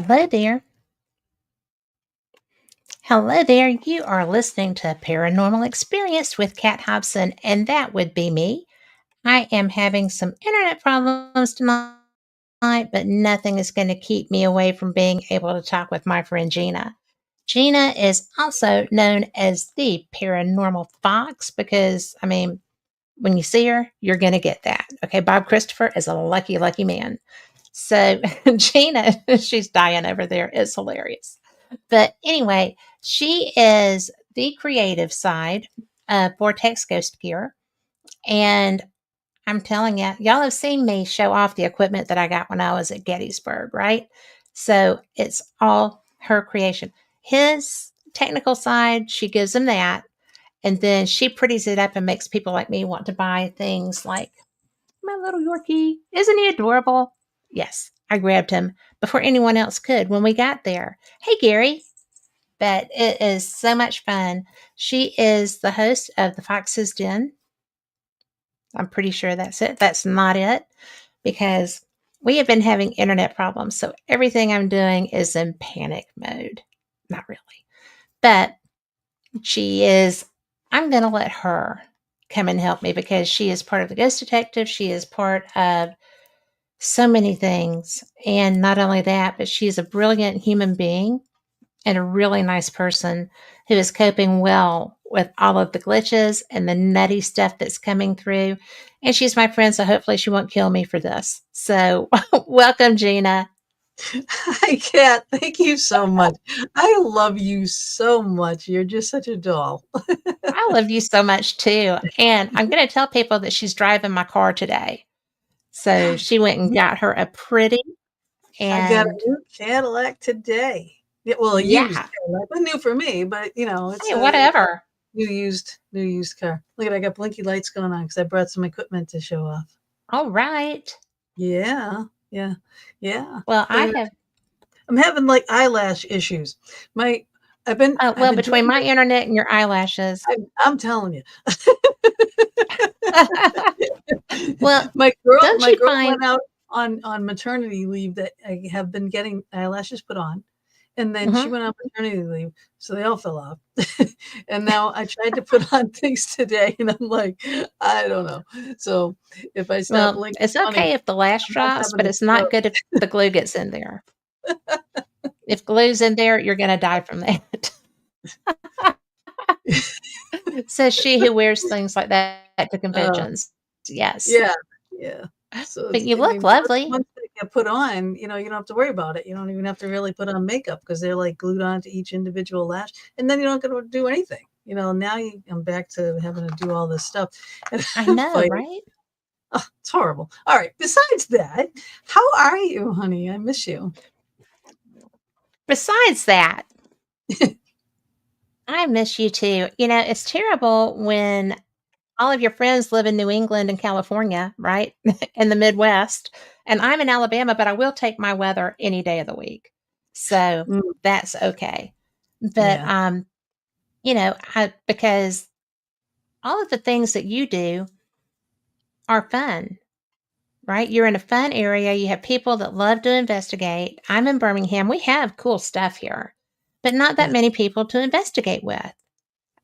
Hello there. Hello there. You are listening to Paranormal Experience with Kat Hobson, and that would be me. I am having some internet problems tonight, but nothing is going to keep me away from being able to talk with my friend Gina. Gina is also known as the Paranormal Fox because, when you see her, you're going to get that. Okay, Bob Christopher is a lucky, lucky man. So Gina, she's dying over there. It's hilarious. But anyway, she is the creative side of Vortex Ghost Gear. And I'm telling you, y'all have seen me show off the equipment that I got when I was at Gettysburg, right? So it's all her creation. His technical side, she gives him that. And then she pretties it up and makes people like me want to buy things like my little Yorkie. Isn't he adorable? Yes, I grabbed him before anyone else could when we got there. Hey, Gary. But it is so much fun. She is the host of the Fox's Den. I'm pretty sure that's it. That's not it because we have been having internet problems. So everything I'm doing is in panic mode. Not really. But she is, I'm going to let her come and help me because she is part of the Ghost Detective. She is part of so many things. And not only that, but she's a brilliant human being and a really nice person who is coping well with all of the glitches and the nutty stuff that's coming through. And she's my friend, so hopefully she won't kill me for this. So welcome, Gina. Hi, Kat. Thank you so much. I love you so much. You're just such a doll. I love you so much too. And I'm going to tell people that she's driving my car today. So she went and got her a pretty I got a and new Cadillac today. Yeah, well, a used yeah, Cadillac. Not new for me, but it's hey, a whatever. new used car. Look at I got blinky lights going on because I brought some equipment to show off. All right. Yeah, yeah, yeah. Well, I But have, I'm having like eyelash issues. My I've well, been between doing my this. internet and your eyelashes. I'm telling you. Well, My girl don't my you girl find, went out on maternity leave that I have been getting eyelashes put on, and then she mhm. went on maternity leave, so they all fell off. And now I tried to put on things today, and I'm like, "I don't know." So, if I stop Well, blinking it's funny, okay if the lash I'm not drops, having but a it's not stroke. good if the glue gets in there. If glue's in there, you're gonna die from that. Says she who wears things like that to Uh, conventions. Yes. yeah, yeah. So But it's you I look mean, lovely. once they get put on, you don't have to worry about it. You don't even have to really put on makeup because 'cause they're, like, glued onto each individual lash, and then you don't gotta do anything. Now I'm back to having to do all this stuff and I know, fighting. right? Oh, it's horrible. Alright, besides that, how are you, honey? I miss you. Besides that, I miss you too. It's terrible when all of your friends live in New England and California, right? In the Midwest. And I'm in Alabama, but I will take my weather any day of the week. So Mm, that's okay. But yeah. because all of the things that you do are fun, right? You're in a fun area. You have people that love to investigate. I'm in Birmingham. We have cool stuff here, but not that Yeah. many people to investigate with.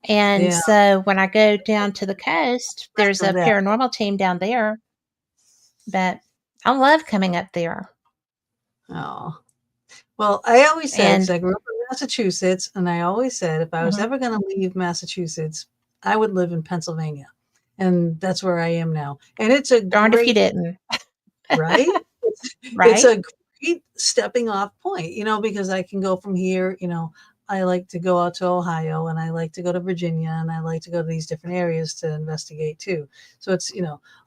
And Yeah. so when I go down to the coast, Less there's of a that. paranormal team down there, but I love coming up there. Oh. Well, I always said, 'cause And I grew up in Massachusetts, and I always said if I was mhm, ever gonna leave Massachusetts, I would live in Pennsylvania, and that's where I am now, and it's a darned if you great didn't, right? It's right? a great stepping off point, because I can go from here, I like to go out to Ohio, and I like to go to Virginia, and I like to go to these different areas to investigate too. So it's,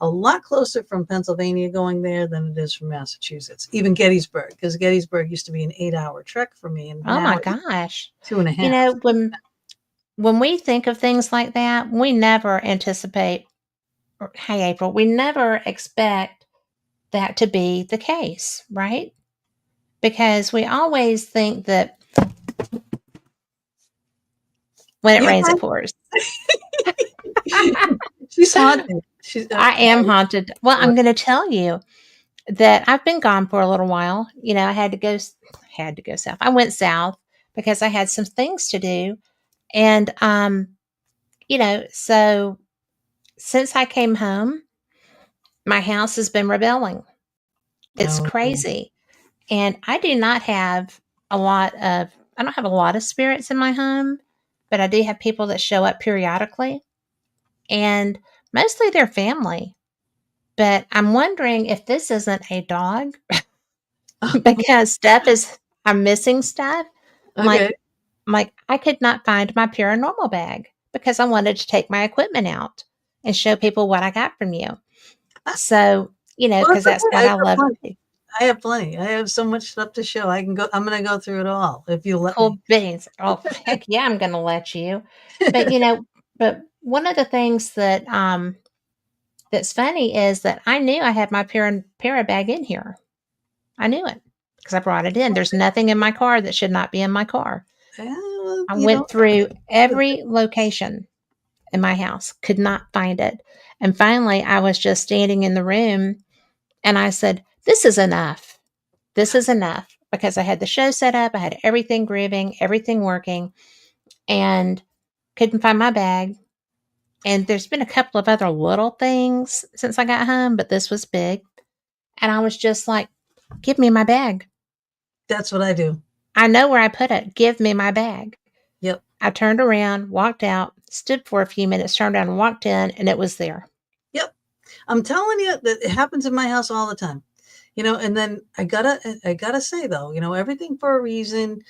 a lot closer from Pennsylvania going there than it is from Massachusetts, even Gettysburg, because Gettysburg used to be an 8-hour trek for me, and Oh my now it's gosh. two and a You half. know, when we think of things like that, we never anticipate, or, hey, April, we never expect that to be the case, right? Because we always think that when it You rains, it find pours. she's haunted. She's I am haunted. Well, I'm going to tell you that I've been gone for a little while. I had to go south. I went south because I had some things to do. And, so since I came home, my house has been rebelling. It's Oh, crazy. And I don't have a lot of spirits in my home, but I do have people that show up periodically, and mostly they're family. But I'm wondering if this isn't a dog because I'm missing stuff. okay. Like, I could not find my paranormal bag because I wanted to take my equipment out and show people what I got from you. Ah, So, well, because it's that's okay. what I've I got love to plenty. do. I have plenty. I have so much stuff to show. I'm gonna go through it all if you let me. Cool beans. Oh, heck yeah, I'm gonna let you. But, but one of the things that's funny is that I knew I had my para bag in here. I knew it because I brought it in. There's nothing in my car that should not be in my car. Yeah, well, I you know, went through every location in my house, could not find it. And finally, I was just standing in the room and I said, "This is enough. This is enough." Because I had the show set up, I had everything grooving, everything working, and couldn't find my bag. And there's been a couple of other little things since I got home, but this was big. And I was just like, "Give me my bag. that's what I do. I know where I put it. Give me my bag." Yep. I turned around, walked out, stood for a few minutes, turned around and walked in, and it was there. Yep. I'm telling you that it happens in my house all the time. And then I gotta say though, everything for a reason.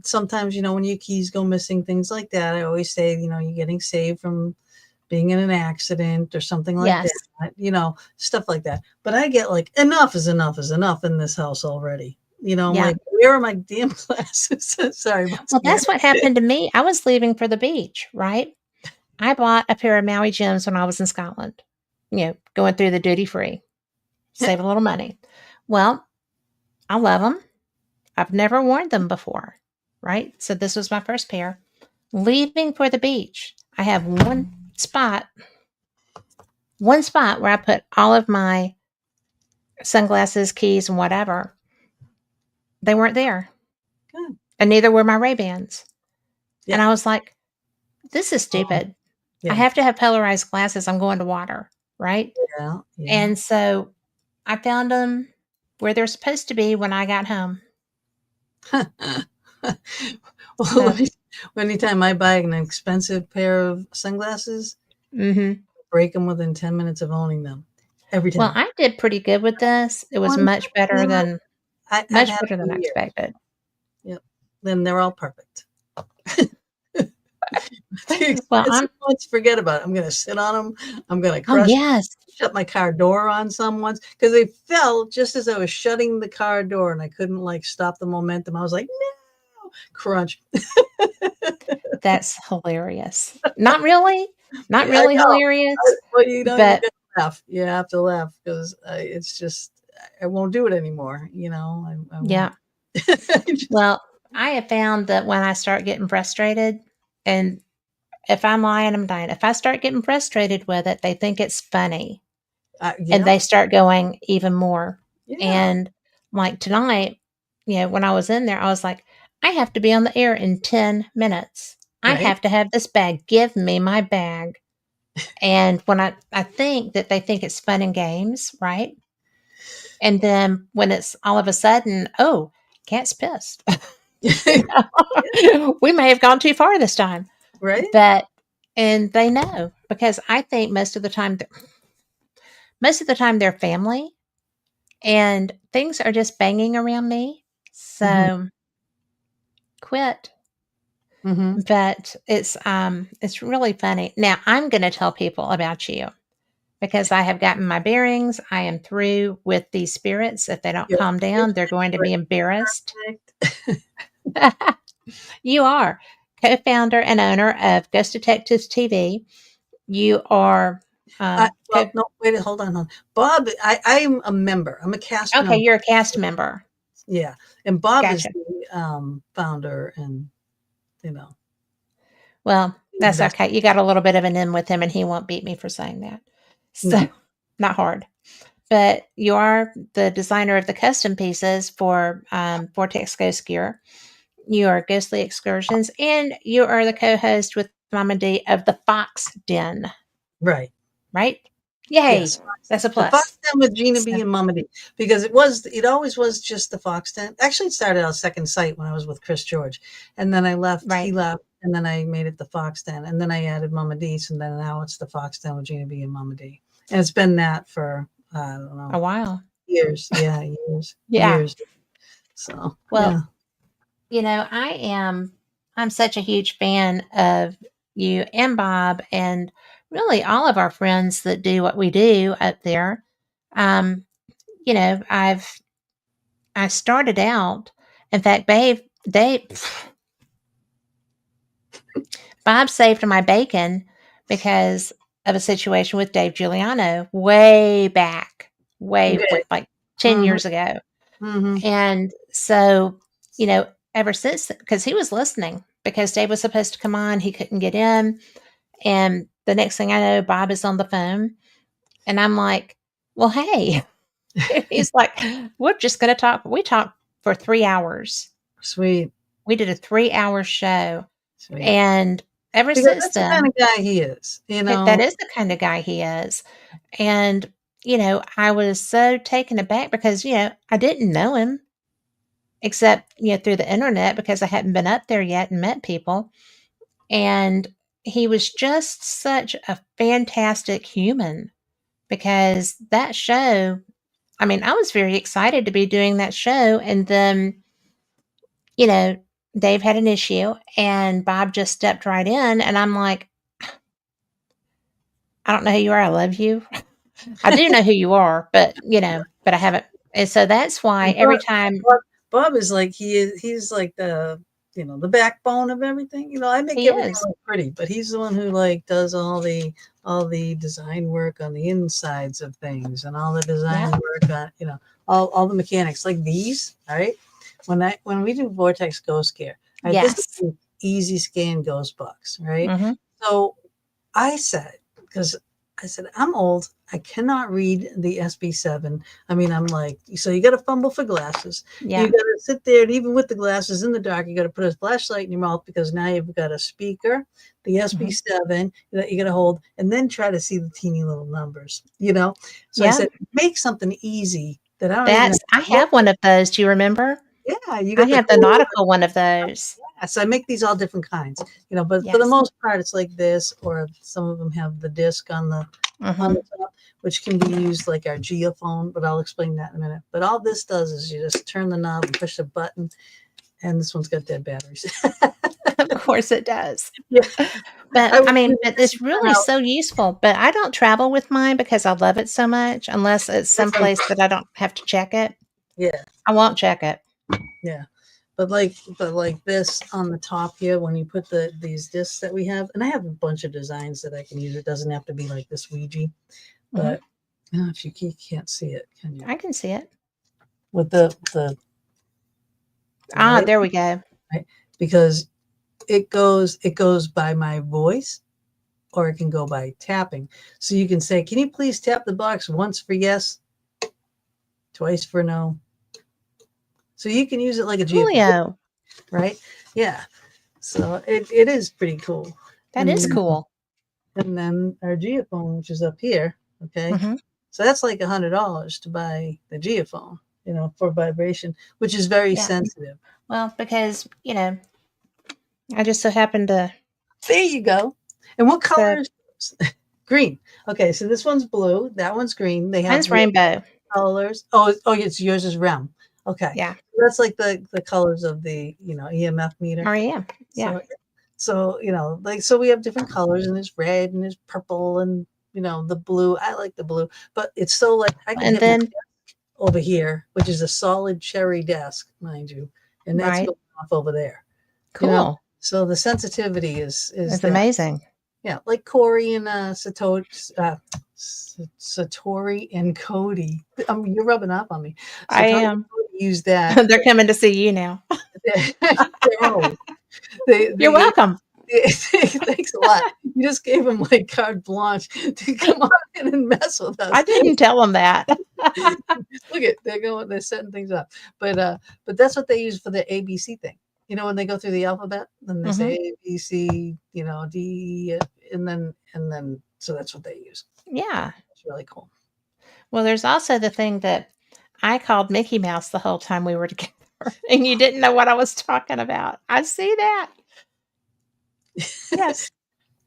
Sometimes, when your keys go missing, things like that. I always say, you're getting saved from being in an accident or something like Yes. that, stuff like that. But I get like enough is enough in this house already. I'm Yeah. like, where are my damn glasses? Sorry about Well, scaring. that's what happened to me. I was leaving for the beach, right? I bought a pair of Maui Jims when I was in Scotland, going through the duty free, save a little money. Well, I love them. I've never worn them before, right? So this was my first pair. Leaving for the beach, I have one spot where I put all of my sunglasses, keys, and whatever. They weren't there, Good. and neither were my Ray-Bans. And Yeah. I was like, this is Oh, stupid. I yeah. have to have polarized glasses. I'm going to water, right? Yeah. Yeah. And so I found them where they're supposed to be when I got home. Well, So, anytime I buy an expensive pair of sunglasses, mhm. break them within 10 minutes of owning them. Every Well, time. I did pretty good with this. It was One, you know, I've much had better it than for I years. expected. Yep. Then they're all perfect. The Well, expensive ones, forget about it. I'm gonna sit on them. I'm gonna oh, crush yes. shut my car door on some ones because they fell just as I was shutting the car door and I couldn't like stop the momentum. I was like, no, crunch. That's hilarious. Not really, not Yeah, I really know. hilarious, Well, you but gotta laugh. You have to laugh because it's just I won't do it anymore. I won't. yeah. Just, Well, I have found that when I start getting frustrated, and if I'm lying, I'm dying. If I start getting frustrated with it, they think it's funny and yeah, they start going even more. yeah, And like tonight, when I was in there, I was like, I have to be on the air in 10 minutes. I right. have to have this bag. Give me my bag. And when I think that they think it's fun and games, right? And then when it's all of a sudden, oh, cat's pissed. We may have gone too far this time. Right. But and they know because I think most of the time they're family and things are just banging around me. Hmm. So quit. Hmm. But it's really funny. Now I'm going to tell people about you because I have gotten my bearings. I am through with these spirits. If they don't You're, calm you're down, they're going to great. be embarrassed. Perfect. You are co-founder and owner of Ghost Detectives TV. You are Well, no, wait, hold on. Bob, I'm a member. I'm a cast okay. member. You're a cast member. Yeah, and Bob is Gotcha. the founder and you know Well, that's invest. okay. You got a little bit of an in with him, and he won't beat me for saying that. So, No, not hard. but you are the designer of the custom pieces for Vortex Ghost Gear. You are Ghostly Excursions, and you are the co-host with Mama D of the Fox Den, Right. right? Yay! Yes, That's a the Fox plus. Den with Gina So, B and Mama D, because it always was just the Fox Den. Actually, it started out Second Sight when I was with Chris George, and then I left. He right. left, and then I made it the Fox Den, and then I added Mama D's, and then now it's the Fox Den with Gina B and Mama D, and it's been that for I don't A know, while. years. Yeah, years, Yeah. years. So Well, yeah, I'm such a huge fan of you and Bob and really all of our friends that do what we do up there. Um, I started out, in fact, Bob saved my bacon because of a situation with Dave Giuliano way back, okay. like 10 Mm-hmm. years ago. Mm-hmm. And so, ever since, because he was listening, because Dave was supposed to come on, he couldn't get in. And the next thing I know, Bob is on the phone. And I'm like, well, hey, he's like, we're just going to talk. We talked for 3 hours. Sweet, We did a 3 hour show. sweet. And ever Because since that's the kind then, of guy he is. that is the kind of guy he is. And, I was so taken aback because, I didn't know him except, through the internet because I hadn't been up there yet and met people. And he was just such a fantastic human because that show, I mean, I was very excited to be doing that show. And then, you know, Dave had an issue and Bob just stepped right in. And I'm like, I don't know who you are. I love you. I do know who you are, but I haven't. And so that's why And every time Bob is like he's like the backbone of everything. I make he everything is, look pretty, but he's the one who like does all the design work on the insides of things and all the design yeah, work on all the mechanics like these. All right, when we do Vortex Ghost Care, all right, this is yes. the easy scan ghost box, right? Hmm. So I said, because I said, I'm old. I cannot read the SB7. I mean, I'm like, so you got to fumble for glasses. You Yeah. got to sit there, and even with the glasses in the dark, you got to put a flashlight in your mouth because now you've got a speaker, the Hmm. SB7 that you got to hold, and then try to see the teeny little numbers. So I Yeah. said, make something easy that I don't even have I to look. have one of those. Do you remember? Yeah, you I got the have the cool. nautical one of those. Yeah, so I make these all different kinds, but for the Yes. most part, it's like this, or some of them have the disc on Hmm. the top, which can be used like our geophone, but I'll explain that in a minute. But all this does is you just turn the knob and push the button, and this one's got dead batteries. Of course it does. Yeah, I was But this it's is really how so useful. But I don't travel with mine because I love it so much, unless it's this one, someplace that I don't have to check it. yeah, I won't check it. yeah. But like this on the top here, when you put these discs that we have, and I have a bunch of designs that I can use. It doesn't have to be like this Ouija, Hmm. but if you can't see it, can you? I can see it. With the Ah, light, there we go. right? Because it goes by my voice or it can go by tapping. So you can say, can you please tap the box once for yes, twice for no? So you can use it like a geophone, Coolio. right? Yeah. So it is pretty cool. That is And cool. and then our geophone, which is up here, okay. Hmm. So that's like $100 to buy the geophone, for vibration, which is very Yeah. sensitive. Well, because I just so happened to. There you go. And what So color is green? Okay, so this one's blue. That one's green. They have mine's the rainbow. colors. Oh, it's yours is round. Okay, Yeah. that's like the colors of the EMF meter. REM. Yeah. So we have different colors, and there's red and there's purple and the blue. I like the blue, but it's so like I can And hit my then desk over here, which is a solid cherry desk, mind you, and that's right. going off over there. You know, Cool. so the sensitivity is It's that. amazing. Yeah, like Corey and Satori and Cody. You're rubbing off on me. I Satori and am. Cody use that. They're coming to see you now. They're always they You're they welcome. thanks a lot. You just gave them like carte blanche to come on in and mess with us. I didn't tell them that. Look at they're setting things up. But that's what they use for the ABC thing. When they go through the alphabet, then they say Mhm. A, B, C, D, and then so that's what they use. Yeah. It's really cool. Well, there's also the thing that I called Mickey Mouse the whole time we were together, and you didn't know what I was talking about. I see that. Yes.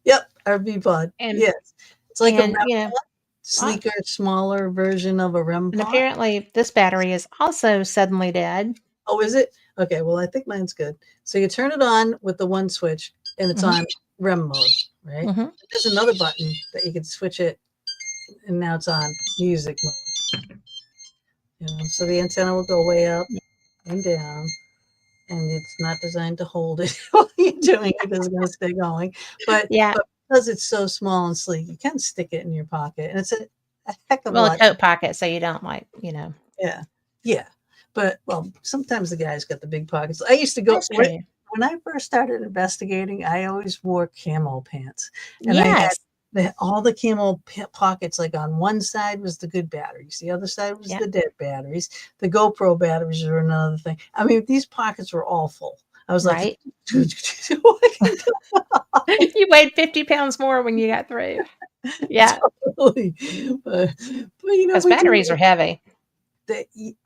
Yep, RV pod. And Yes. It's like a REM and, you know, pod, uh, sleeker, smaller version of a REM and pod. apparently this battery is also suddenly dead. Oh, is it? Okay, well, I think mine's good. So you turn it on with the one switch, and it's Mhm, on REM mode, right? mhm. There's another button that you can switch it, and now it's on music mode. So the antenna will go way up and down, and it's not designed to hold it while you're doing it because it's going to stay going. But Yeah. but because it's so small and sleek, you can stick it in your pocket, and it's a heck of a Well, a lot. coat pocket so you don't, like. Yeah, yeah. But well, sometimes the guys got the big pockets. I used to go That's when true. when I first started investigating. I always wore camo pants, and I had Yes. all the camo pockets. Like on one side was the good batteries, the other side was Yeah. the dead batteries. The GoPro batteries were another thing. I mean, these pockets were all full. I was like, Right. what can You weighed 50 pounds more when you got through. Yeah, totally. But because we do. batteries are heavy.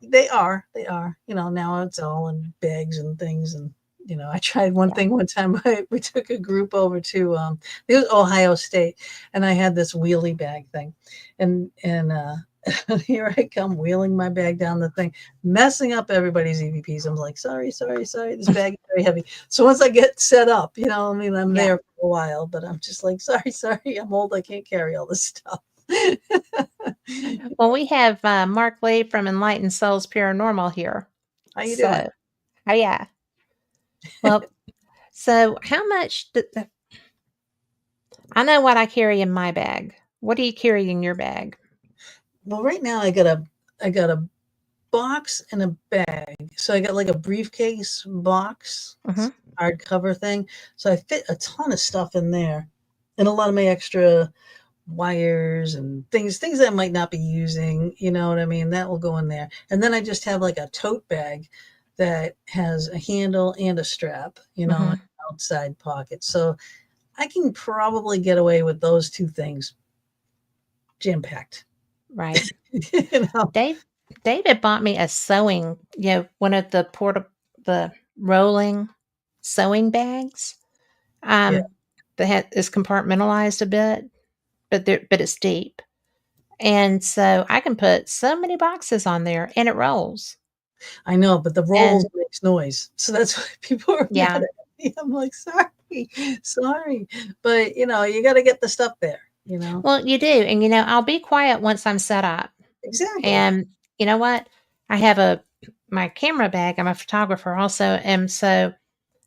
They are. Now it's all in bags and things, and I tried one Yeah. thing one time. We took a group over to it was Ohio State, and I had this wheelie bag thing, and here I come wheeling my bag down the thing, messing up everybody's EVPs. I'm like, sorry, sorry, sorry, this bag is very heavy. So once I get set up, I mean, I'm Yeah. there for a while, but I'm just like, sorry, sorry, I'm old, I can't carry all this stuff. Well, we have, Mark Lee from Enlightened Souls Paranormal here. How you doing? So oh, yeah. Well, so how much I know what I carry in my bag. What do you carry in your bag? Well, right now I got a box and a bag. So I got like a briefcase box, Mhm, hardcover thing. So I fit a ton of stuff in there, and a lot of my extra wires and things that I might not be using. You know what I mean? That will go in there. And then I just have like a tote bag that has a handle and a strap. An mhm, outside pocket. So I can probably get away with those two things jam packed. right. you know? Dave David bought me a one of the rolling sewing bags, Yeah. um, that is compartmentalized a bit, but it's deep. And so I can put so many boxes on there and it rolls. I know, but the rolls And makes noise, so that's why people are mad yeah. at me. I'm like, "Sorry, sorry," but, you gotta get the stuff there, Well, you do. And I'll be quiet once I'm set up. Exactly. And you know what? I have my camera bag. I'm a photographer also. And so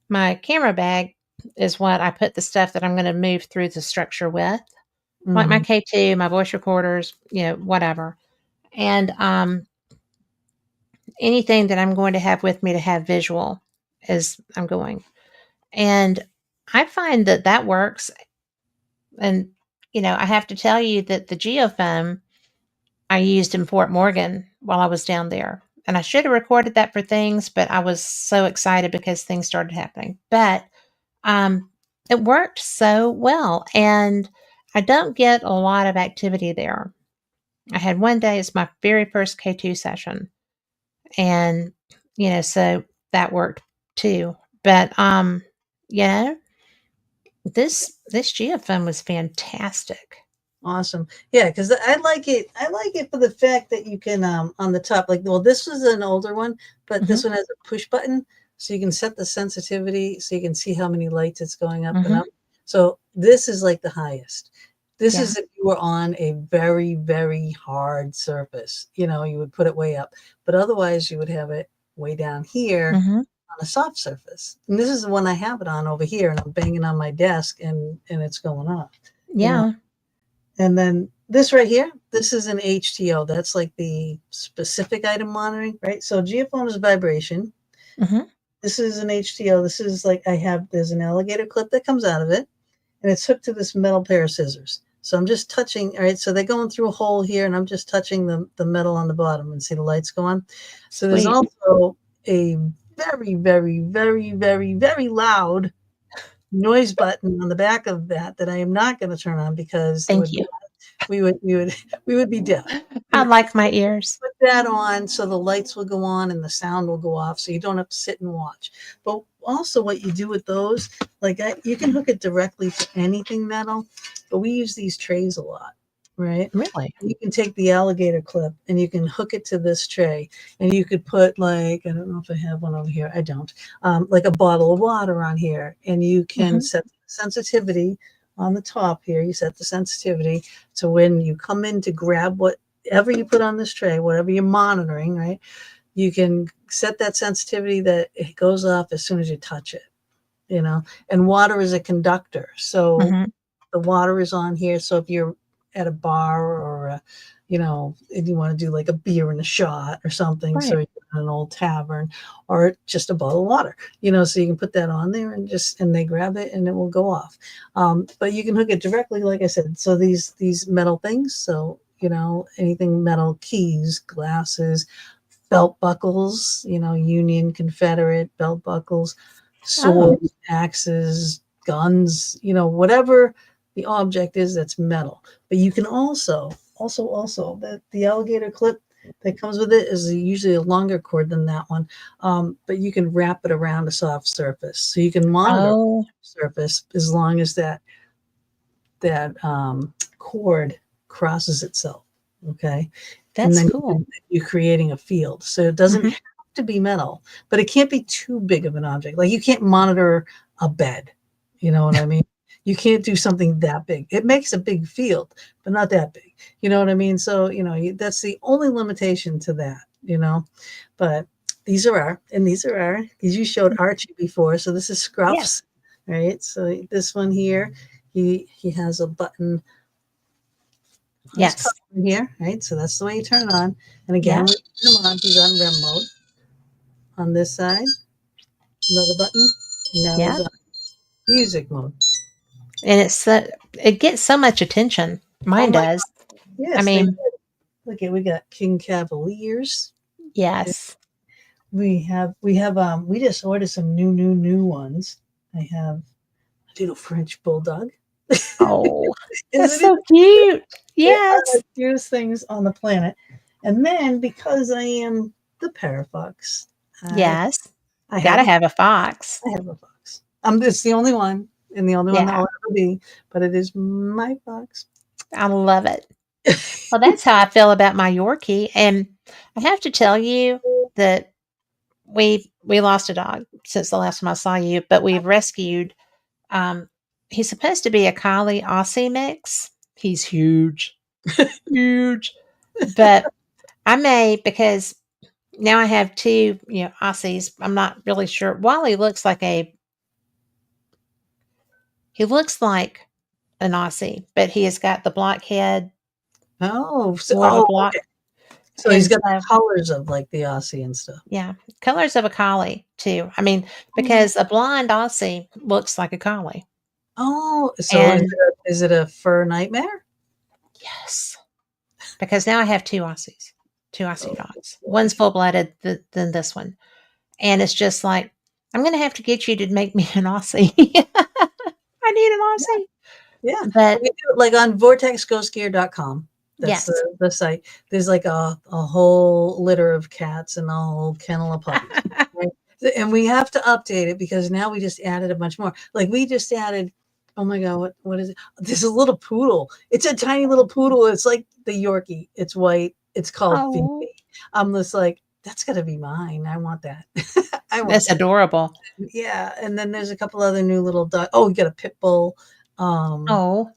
my camera bag is what I put the stuff that I'm going to move through the structure with, like my Mhm. K2, my voice recorders, whatever. And anything that I'm going to have with me to have visual as I'm going. And I find that that works. And, I have to tell you that the geophone I used in Fort Morgan while I was down there. And I should have recorded that for things, but I was so excited because things started happening. But um, it worked so well. And I don't get a lot of activity there. I had one day, it's my very first K2 session. And, so that worked too. But, you know, this geophone was fantastic. Awesome. Yeah, because I like it for the fact that you can, on the top, like, well, this was an older one, but this Hmm. one has a push button, so you can set the sensitivity, so you can see how many lights it's going up and Hmm. up. So this is like the highest. This Yeah. is if you were on a very, very hard surface, you would put it way up, but otherwise you would have it way down here Hmm. on a soft surface. And this is the one I have it on over here, and I'm banging on my desk, and it's going off. You know, Yeah. and then this right here, this is an HTO. That's like the specific item monitoring, right? So geophone is vibration. Hmm. This is an HTO. This is like there's an alligator clip that comes out of it, and it's hooked to this metal pair of scissors. So I'm just touching, all right, so they're going through a hole here, and I'm just touching the metal on the bottom, and see the lights go on? So there's Sweet. also a very, very, very, very, very loud noise button on the back of that I am not gonna turn on because it Thank would you. we would we would be deaf. I You like my ears. put that on so the lights will go on and the sound will go off so you don't have to sit and watch. But also what you do with those, like you can hook it directly to anything metal, but we use these trays a lot, right? Really? You can take the alligator clip and you can hook it to this tray, and you could put, like, I don't know if I have one over here. I don't. Like a bottle of water on here, and you can Mhm. set the sensitivity on the top here. You set the sensitivity to when you come in to grab whatever you put on this tray, whatever you're monitoring, right? You can set that sensitivity that it goes off as soon as you touch it, you know? And water is a conductor. So Mhm. the water is on here. So if you're at a bar or if you want to do like a beer and a shot or something, so Right. you're in an old tavern, or just a bottle of water, so you can put that on there and they grab it and it will go off. But you can hook it directly, like I said. So these metal things, so anything metal, keys, glasses, belt buckles, Union, Confederate belt buckles, Oh, swords, axes, guns, whatever the object is that's metal. But you can also the alligator clip that comes with it is usually a longer cord than that one. But you can wrap it around a soft surface, so you can monitor oh, surface as long as that cord crosses itself. Okay, and that's then cool. you're creating a field. So it doesn't Mhm. have to be metal, but it can't be too big of an object. Like you can't monitor a bed. You know what I mean? You can't do something that big. It makes a big field, but not that big. You know what I mean? So, that's the only limitation to that. But these you showed Archie before. So this is Yeah. Scruffs, right? So this one here, he has a button on his collar Yes. here, right? So that's the way you turn it on. And again, Yeah. when you turn him on, he's on REM mode. On this side, another button. Now Yeah. he's on music mode. And it gets so much attention. Oh Mine my does. God. I Yes, they did. mean, Look at, we got King Cavaliers. yes. We just ordered some new ones. I have a little French bulldog. Oh, that's Isn't it? so cute. They are the Yes. cutest things on the planet. And then, because I am the parafox, I Yes. I have Gotta a have a fox. I have a fox. It's the only one, and the only one that Yeah. will ever be, but it is my fox. I love it. Well, that's how I feel about my Yorkie, and I have to tell you that we lost a dog since the last time I saw you, but we've rescued, um he's supposed to be a collie Aussie mix. He's huge, huge, but I may because now I have 2, Aussies. I'm not really sure. Wally he looks like an Aussie, but he has got the block head, Oh, more of a block, okay. So he's and got the so colors of like the Aussie and stuff. yeah, colors of a collie too. I mean, Oh, because a blonde Aussie looks like a collie. so is And it a fur nightmare? yes, because now I have 2 Aussies, 2 Aussie Oh dogs. boy. One's full-blooded than this one. And it's just like, I'm gonna have to get you to make me an Aussie. I need an Aussie. Yeah, But we do it like on vortexghostgear.com. That's yes. the site. There's like a whole litter of cats and a whole kennel of puppies, right? And we have to update it because now we just added a bunch more. Like we just added, oh my God, what is it? This is a little poodle. It's a tiny little poodle. It's like the Yorkie. It's white. It's called Fifi. Oh, I'm just like, that's gotta be mine. I want that. I want that's that. adorable. Yeah. And then there's a couple other new little dogs. Oh, we got a pit bull. Um, Oh,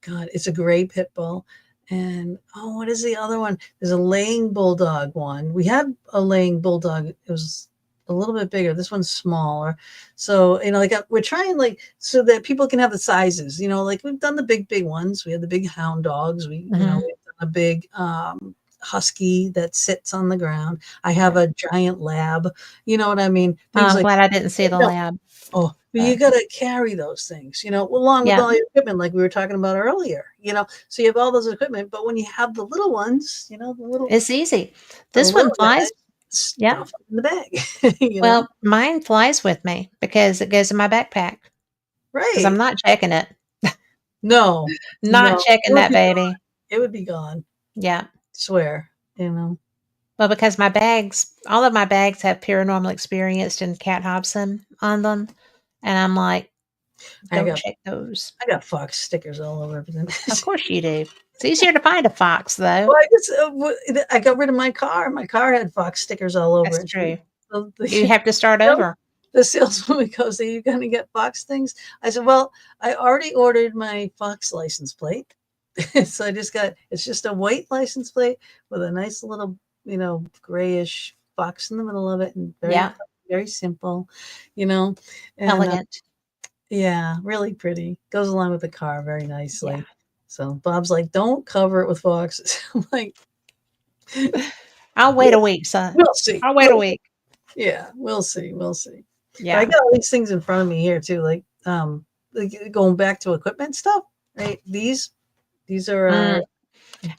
God, it's a gray pit bull. And oh, what is the other one? There's a laying bulldog one. We had a laying bulldog. It was a little bit bigger. This one's smaller. So, like we're trying like so that people can have the sizes, like we've done the big ones. We had the big hound dogs. We've mhm. done a big husky that sits on the ground. I have Yeah. a giant lab. You know what I mean? Oh, Things I'm like glad I didn't see the that. lab. Oh, But you But gotta carry those things, along with yeah, all your equipment like we were talking about earlier. So you have all those equipment, but when you have the little ones, it's easy. the This one little guys, flies. Yeah. stuff in the bag, you know? Well, mine flies with me because it goes in my backpack. Because 'cause I'm Right. not checking it. No, Not no, it checking would that be gone. baby. It would be gone. Yeah. Swear. Well, because my bags all of my bags have paranormal experience and Cat Hobson on them, and I'm like, I "Don't got check those." I got fox stickers all over everything. Of course you do. It's easier to find a fox, though. Well, I got rid of my car. My car had fox stickers all over That's it. true. The You have to start sales over. the saleswoman goes, "Are you gonna get fox things?" I said, "Well, I already ordered my fox license plate." So it's just a white license plate with a nice little, grayish fox in the middle of it and Yeah, very simple, you know, and, elegant. yeah, really pretty. Goes along with the car very Yeah. nicely. So Bob's like, "Don't cover it with foxes." I'm like, I'll wait "We'll a week, son. we'll see. I'll wait a week. Yeah, we'll see. But I Yeah. got all these things in front of me here too, like going back to equipment stuff, right? These are Mm.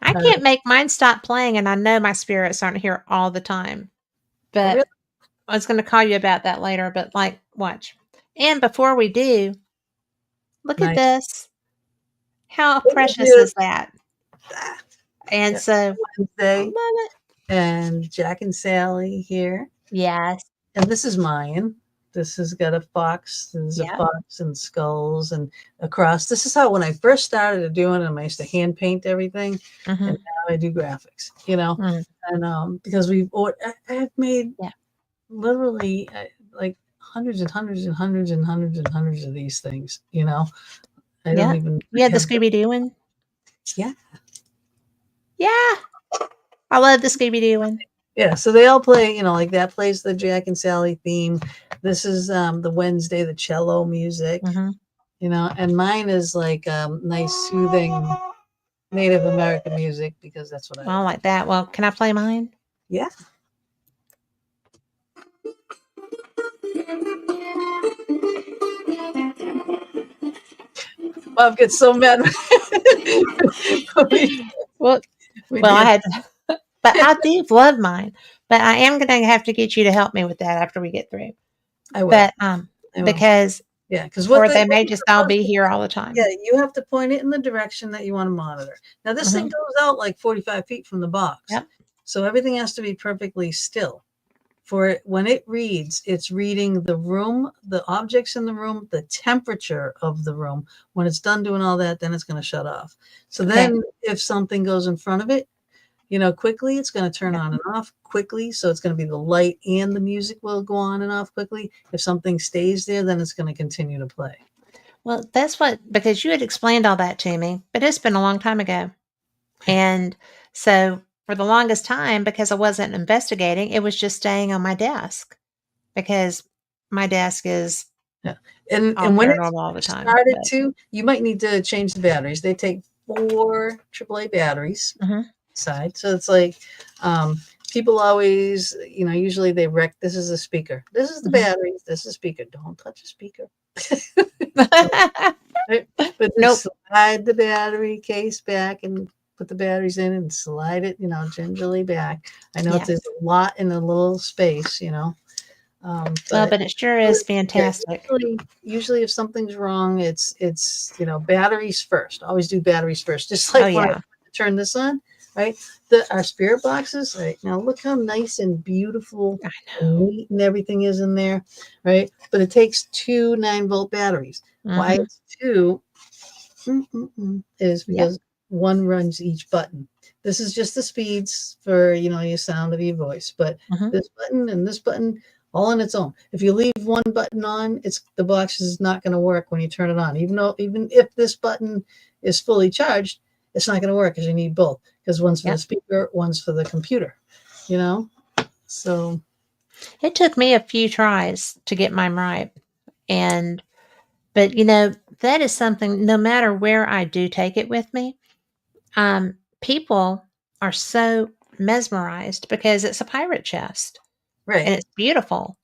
I our can't make mine stop playing, and I know my spirits aren't here all the time, oh, but really I was gonna call you about that later, but, like, watch. And before we do, look at nice. this. How Look at precious you. is that? Ah, And yeah, so I Wednesday love it. and Jack and Sally here. Yes. And this is mine. This has got a fox. There's a Yep. fox and skulls and across. This is how when I first started doing them, I used to hand paint everything, and Mhm. now I do graphics. Mm. And because I've made Yeah. literally like hundreds and hundreds and hundreds and hundreds and hundreds of these things. I don't Yep. even You had the have the Scooby Doo one? yeah. Yeah. I love the Scooby Doo one. Yeah, so they all play, like that plays the Jack and Sally theme. This is the Wednesday, the cello music, Mhm. and mine is like nice, soothing Native American music because that's what I I like. like that. Well, can I play mine? Yeah. Bob gets so mad when Well we well, I dance. had but I do love mine, but I am gonna have to get you to help me with that after we get through. I will. But, I will. because Yeah, because or they may just all be here all the yeah, time. you have to point it in the direction that you want to monitor. Now, this thing Mhm. goes out like 45 feet from the box. Yep. So everything has to be perfectly still. For it, when it reads, it's reading the room, the objects in the room, the temperature of the room. When it's done doing all that, then it's going to shut off. So Okay. then if something goes in front of it, quickly, it's going to turn Yeah. on and off quickly. So it's going to be the light and the music will go on and off quickly. If something stays there, then it's going to continue to play. Well, that's what because you had explained all that to me, but it's been a long time ago. And so for the longest time, because I wasn't investigating, it was just staying on my desk because my desk is Yeah. And all when paranormal all the it's time. started But to, you might need to change the batteries. They take 4 AAA batteries mhm. side. So it's like people always, usually they wreck this is a speaker. This is the Mhm. batteries. This is speaker. Don't touch a speaker. Right? But Nope. just slide the battery case back and put the batteries in and slide it, gingerly back. I know Yes. there's a lot in a little space. Well, But but it sure is yeah, fantastic. usually if something's wrong, it's batteries first. Always do batteries first. Just Oh, like when I yeah. turn this on, right? Our spirit boxes, right now, look how nice and beautiful I and know. neat and everything is in there, right? But it takes 2 9-volt batteries. Why Mhm. it's two is Yep. because one runs each button. This is just the speeds for your sound of your voice, but Mhm. this button and this button all on its own. If you leave one button on, it's the box is not going to work when you turn it on. Even if this button is fully charged, it's not going to work because you need both. Because one's for the Yep. speaker, one's for the computer. You know, so It took me a few tries to get mine right. And but, that is something no matter where I do take it with me, people are so mesmerized because it's a pirate chest and right. it's beautiful.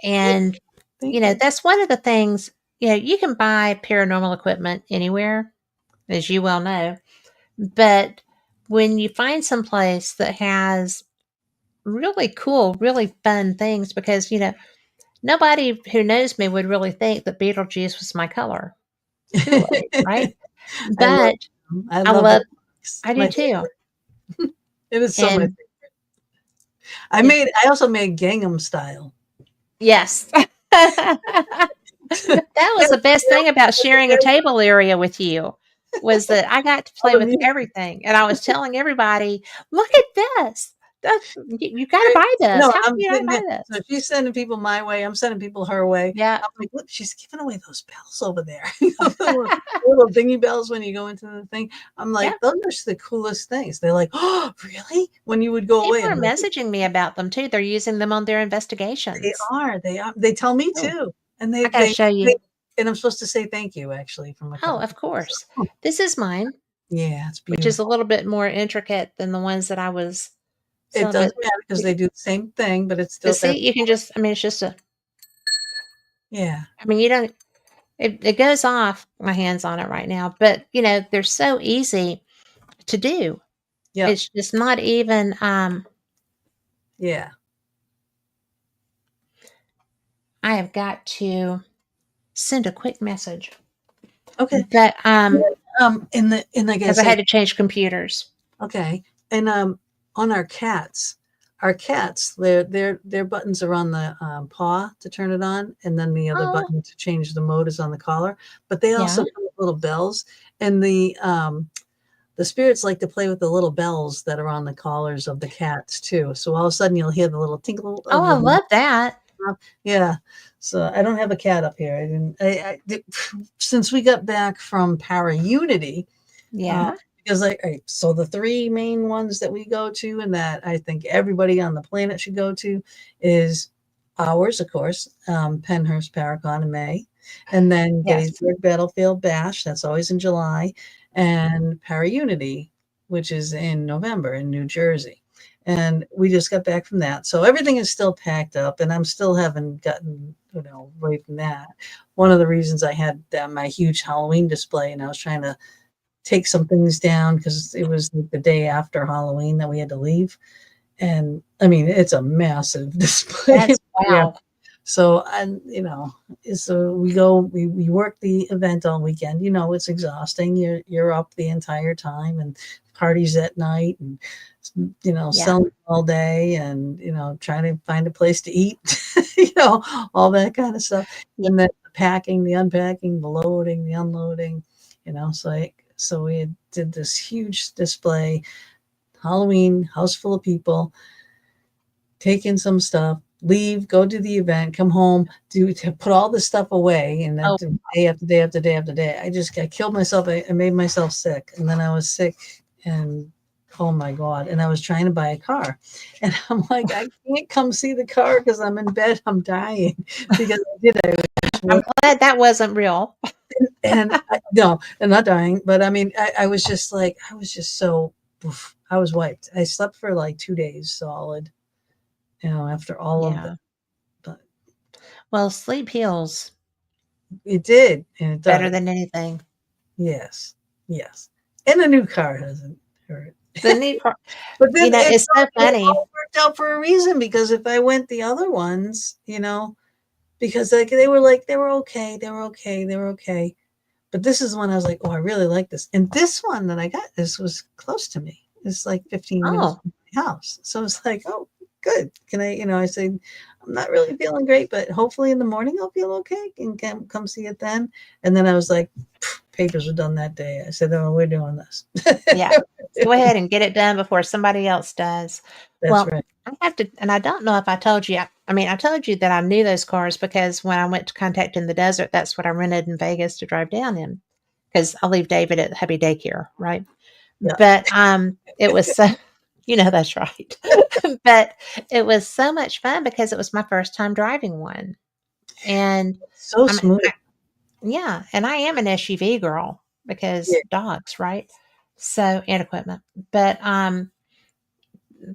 It, And Thank you. that's one of the things, you can buy paranormal equipment anywhere, as you well know. But when you find some place that has really cool, really fun things, because, nobody who knows me would really think that Beetlejuice was my color, Kool-Aid, right? I love But them. I I love love Vortex. I do My too. favorite. It is so my And favorite. it I also made Gangnam Style. yes. That was Yeah, the best yeah, thing about sharing a table area with you, was that I got to all play the with music. everything, and I was telling everybody, "Look at this. You gotta Right? buy this. No, How can I'm you not sitting buy there. So this?" she's sending people my way. I'm sending people her way. Yeah. I'm like, look, she's giving away those bells over there. The little dingy bells when you go into the thing. I'm Yeah. like, those are the coolest things. They're like, oh, really? When you would go away, People are I'm like, messaging me about them too. They're using them on their investigations. they are. They tell me Oh, too, and I gotta show they you. and I'm supposed to say thank you actually from a Oh, couple of people. So, course. This is mine, yeah, it's which is a beautiful. little bit more intricate than the ones that I was It selling, doesn't matter because they do the same thing, but it's but still see, that's you can just, I mean, it's just a, yeah, I mean, you don't, it goes off, my hands on it right now, but, they're so easy to do. yep, It's just not even, yeah. I have got to send a quick message, Okay. but, And like I because I said, had to change computers. okay, and on our cats, their buttons are on the paw to turn it on, and then the other Oh, button to change the mode is on the collar. But they yeah. also come with little bells, and the spirits like to play with the little bells that are on the collars of the cats too. So all of a sudden you'll hear the little tinkle Oh, of I the love that. yeah. So I don't have a cat up here. Since we got back from Para Unity, uh, Yeah. because so the three main ones that we go to and that I think everybody on the planet should go to is ours, of course, Penhurst Paracon in May, and then Yes. Gettysburg Battlefield Bash, that's always in July, and Para Unity, which is in November in New Jersey. And we just got back from that. So everything is still packed up, and I'm still haven't gotten, away from that. One of the reasons I had my huge Halloween display, and I was trying to take some things down because it was like the day after Halloween that we had to leave. And I mean, it's a massive display. That's Yeah. wow. So, and so we work the event all weekend. It's exhausting. You're up the entire time and parties at night and Yeah. selling all day and trying to find a place to eat, all that kind of stuff. Yeah. And then the packing, the unpacking, the loading, the unloading, so we did this huge display, Halloween, house full of people, take in some stuff, leave, go to the event, come home, to put all this stuff away, and then Oh, day after day after day after day. I killed myself. I made myself sick, and then I was sick, and oh my god! And I was trying to buy a car, and I'm like, I can't come see the car because I'm in bed. I'm dying because I did. I was I'm work, glad that wasn't real. and no, I'm not dying, but I mean, I was just like, I was just so. Oof, I was wiped. I slept for like 2 days solid, after all of Yeah. it. But Well, sleep heals it did, and it better does. than anything. Yes, yes. And a new car doesn't hurt. The new car, But then it's so it funny. all worked out for a reason because if I went the other ones, because like they were okay, they were okay, they were okay. But this is when I was like, oh, I really like this. And this one that I got, this was close to me. It's like 15 minutes Oh, from my house. So it's like, oh, good. Can I say, I'm not really feeling great, but hopefully in the morning I'll feel okay and come see it then. And then I was like, papers were done that day. I said, oh, we're doing this. yeah. Go ahead and get it done before somebody else does. That's Well, right. I have to, and I don't know if I told you. I mean, I told you that I knew those cars because when I went to Contact in the Desert, that's what I rented in Vegas to drive down in. Because I leave David at Happy Daycare, right? Yeah. But it was so, that's right. But it was so much fun because it was my first time driving one, and So I'm smooth. yeah, and I am an SUV girl because Yeah. dogs, right? So and equipment. But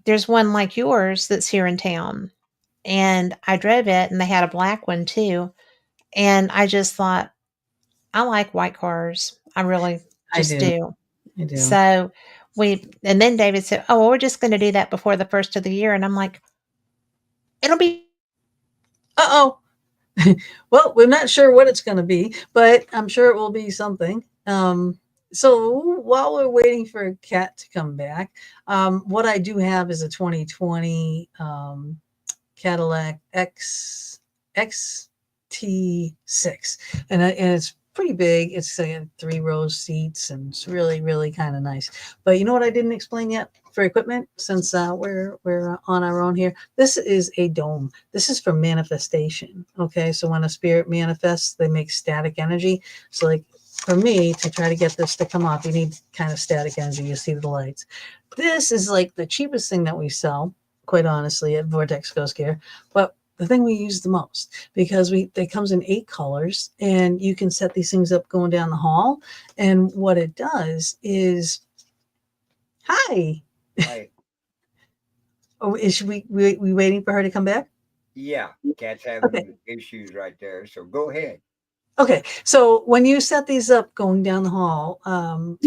there's one like yours that's here in town. and I drove it, and they had a black one too. And I just thought, I like white cars. I really I just do. do. I do. So and then David said, "Oh, well, we're just going to do that before the first of the year." And I'm like, "It'll be Uh-oh. Well, we're not sure what it's going to be, but I'm sure it will be something. So while we're waiting for Kat to come back, what I do have is a 2020 Cadillac XT6, and it's pretty big. It's 3 row seats, and it's really really kind of nice. But you know what I didn't explain yet for equipment, since we're on our own here. This is a dome. This is for manifestation. Okay, so when a spirit manifests, they make static energy. So like for me to try to get this to come off, you need kind of static energy. You see the lights. This is like the cheapest thing that we sell, quite honestly, at Vortex Ghost Gear, but the thing we use the most, because they comes in 8 colors, and you can set these things up going down the hall. And what it does is, hi. I Oh, is we waiting for her to come back? Yeah, cat's Okay. having issues right there. So go ahead. Okay, so when you set these up going down the hall, so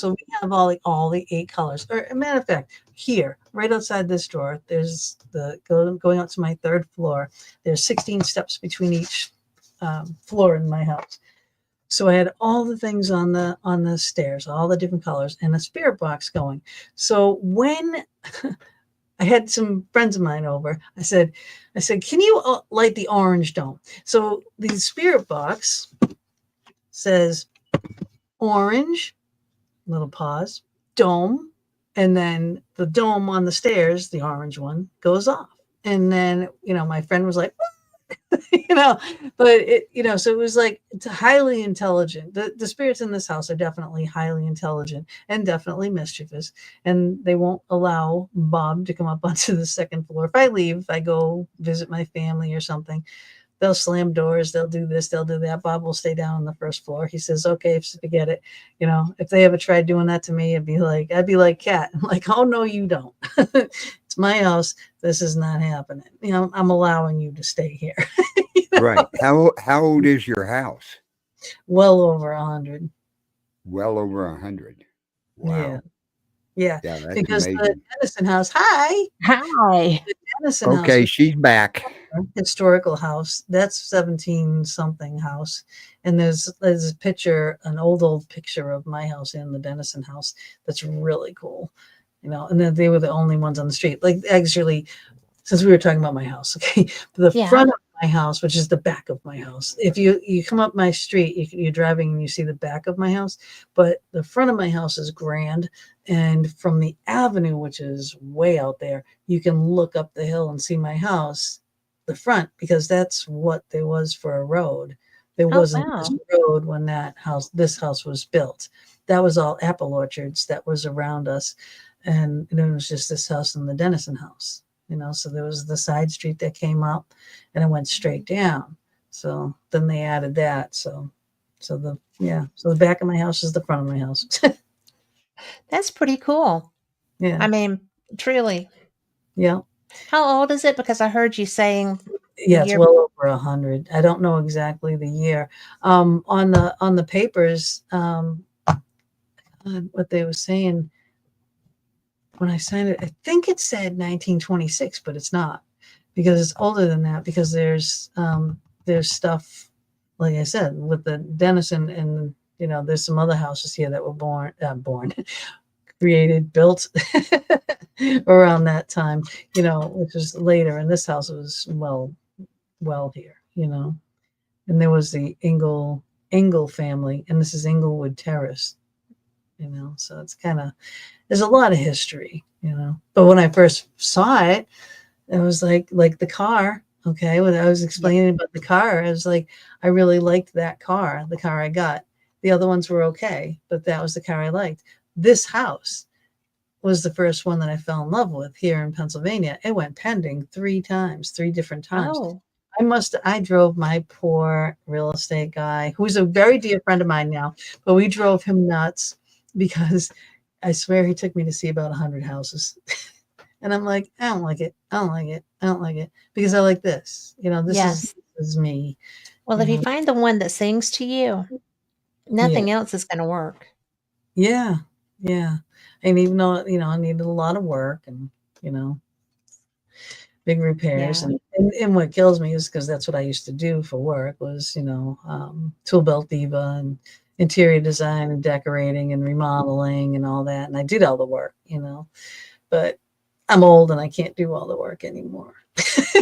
we have all the 8 colors. Or a matter of fact, here, right outside this door, there's going out to my 3rd floor. There's 16 steps between each floor in my house. So I had all the things on the stairs, all the different colors, and a spirit box going. So when I had some friends of mine over, I said, can you light the orange dome? So the spirit box says orange, little pause, dome, and then the dome on the stairs, the orange one, goes off. And then, my friend was like, you know, but so it was like, it's highly intelligent. The spirits in this house are definitely highly intelligent and definitely mischievous. And they won't allow Bob to come up onto the 2nd floor. If I leave, if I go visit my family or something, they'll slam doors, they'll do this, they'll do that. Bob will stay down on the 1st floor. He says, okay, forget it. If they ever tried doing that to me, I'd be like Cat. I'm like, oh no, you don't. It's my house. This is not happening. I'm allowing you to stay here. Right. How old is your house? Well over 100. Well over 100. Yeah. Wow. Yeah. Yeah, that's Because the amazing. Dennison house, hi, hi. the Dennison house Okay, was she's back. historical house. That's 17 something house. And there's a picture, an old picture of my house and the Dennison house. That's really cool. And then they were the only ones on the street. Like, actually, since we were talking about my house, okay, the Yeah. front of my house, which is the back of my house. If you come up my street, you're driving and you see the back of my house, but the front of my house is grand. And from the avenue, which is way out there, you can look up the hill and see my house, the front, because that's what there was for a road. There Oh, wasn't this wow. road when this house was built. That was all apple orchards that was around us. And it was just this house and the Dennison house. So there was the side street that came up, and it went straight down. So then they added that. So the back of my house is the front of my house. That's pretty cool. Yeah. I mean, truly. Yeah. How old is it? Because I heard you saying the Yeah, it's year. well over 100. I don't know exactly the year. On the papers, what they were saying when I signed it, I think it said 1926, but it's not, because it's older than that. Because there's stuff, like I said, with the Dennison, and there's some other houses here that were born, created, built around that time, which was later. And this house was well here, and there was the Engel family, and this is Englewood Terrace, so it's kind of, there's a lot of history, but when I first saw it, it was like the car. Okay, when I was Yeah. explaining about the car, I was like, I really liked that car, the car I got. The other ones were okay, but that was the car I liked. This house was the first one that I fell in love with here in Pennsylvania. It went pending 3 times, 3 different times. Oh, I drove my poor real estate guy, who's a very dear friend of mine now, but we drove him nuts, because I swear he took me to see about 100 houses. And I'm like, I don't like it. I don't like it. I don't like it because I like this. Yes. This is me. Well, You if you know, find the one that sings to you, yeah, nothing else is gonna work. yeah, yeah. And even though I needed a lot of work and you know big repairs, Yeah. and what kills me is because that's what I used to do for work was tool belt diva and interior design and decorating and remodeling and all that, and I did all the work, but I'm old and I can't do all the work anymore.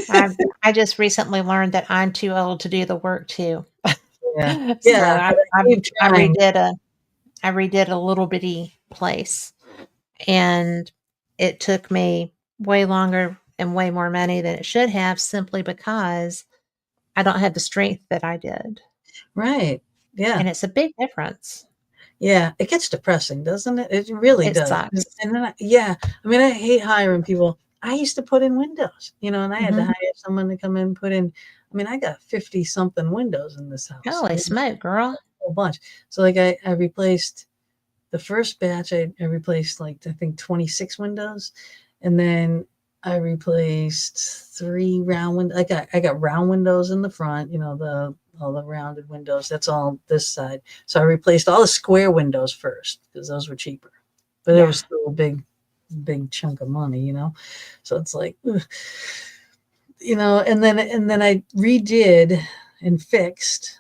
I I just recently learned that I'm too old to do the work too. Yeah, So yeah, I but I I keep I trying. redid a little bitty place, and it took me way longer and way more money than it should have simply because I don't have the strength that I did, Right. Yeah. and it's a big difference. Yeah. It gets depressing, doesn't it? It really It does. sucks. And then, yeah, I mean, I hate hiring people. I used to put in windows, and I had to Mhm. hire someone to come in and put in. I mean, I got 50 something windows in this house. I Holy mean, smoke, girl. a whole bunch. So, like, I replaced the first batch, I replaced, like, I think 26 windows. And then I replaced three round windows. I got round windows in the front, all the rounded windows. That's all this side. So I replaced all the square windows first because those were cheaper. But it Yeah. was still a big chunk of money. So it's like, ugh, and then I redid and fixed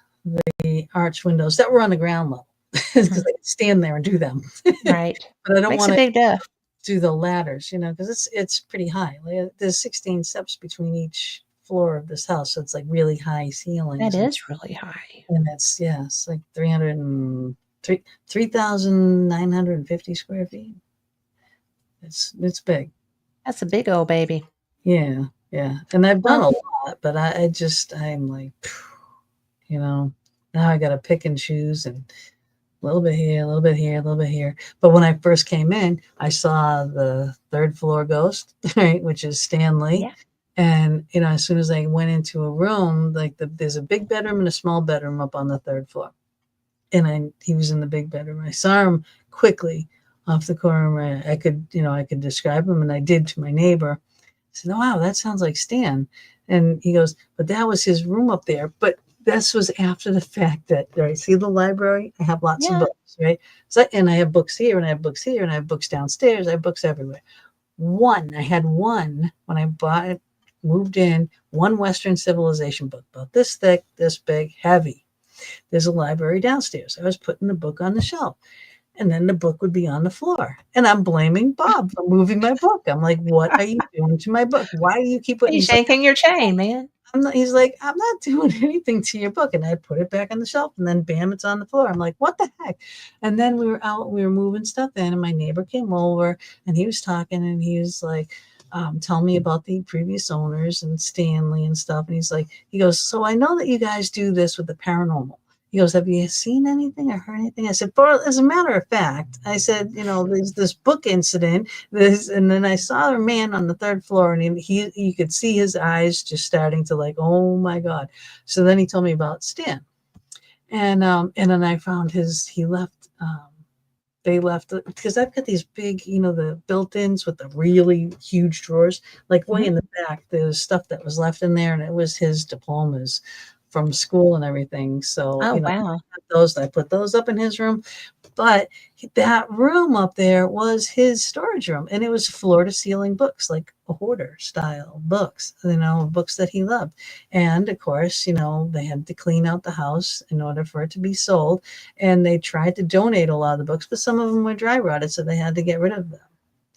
the arch windows that were on the ground level because Mhm. I could stand there and do them. Right. But I don't Makes want a to big diff. do the ladders, because it's pretty high. Like, there's 16 steps between each floor of this house, so it's like really high That ceilings, and is really high. it's like 3,950 square feet. It's big. That's a big old baby. Yeah, yeah. And I've done a Well, lot, but I'm like, now I got to pick and choose and a little bit here, a little bit here, a little bit here. But when I first came in, I saw the third floor ghost, right, which is Stanley. yeah. And as soon as I went into a room, like there's a big bedroom and a small bedroom up on the third floor, and he was in the big bedroom. I saw him quickly off the corner. I could describe him, and I did to my neighbor. I said, "Oh, wow, that sounds like Stan." And he goes, "But that was his room up there." But this was after the fact that, right? See the library? I have lots of Yeah. books, right? So, and I have books here, and I have books here, and I have books downstairs. I have books everywhere. I had one when I bought it, moved in, one Western civilization book, about this thick, this big, heavy. There's a library downstairs. I was putting the book on the shelf, and then the book would be on the floor. And I'm blaming Bob for moving my book. I'm like, "What are you doing to my book? Why do you keep putting?" He's He's like, yanking your chain, man. he's like, "I'm not doing anything to your book." And I put it back on the shelf, and then bam, it's on the floor. I'm like, "What the heck?" And then we were moving stuff in, and my neighbor came over, and he was talking, and he was like, telling me about the previous owners and Stanley and stuff. And he goes, "So I know that you guys do this with the paranormal." He goes, "Have you seen anything or heard anything?" I said, "As a matter of fact," I said, "there's this book incident, and then I saw a man on the third floor, and you could see his eyes just starting to, like, oh my God." So then he told me about Stan, and then I found he left. They left because I've got these big, the built-ins with the really huge drawers. Like way Mhm. in the back, there's stuff that was left in there, and it was his diplomas from school and everything. So, Oh, I wow. got those. I put those up in his room. But that room up there was his storage room, and it was floor to ceiling books, like a hoarder style books, books that he loved. And of course, they had to clean out the house in order for it to be sold. And they tried to donate a lot of the books, but some of them were dry rotted, so they had to get rid of them,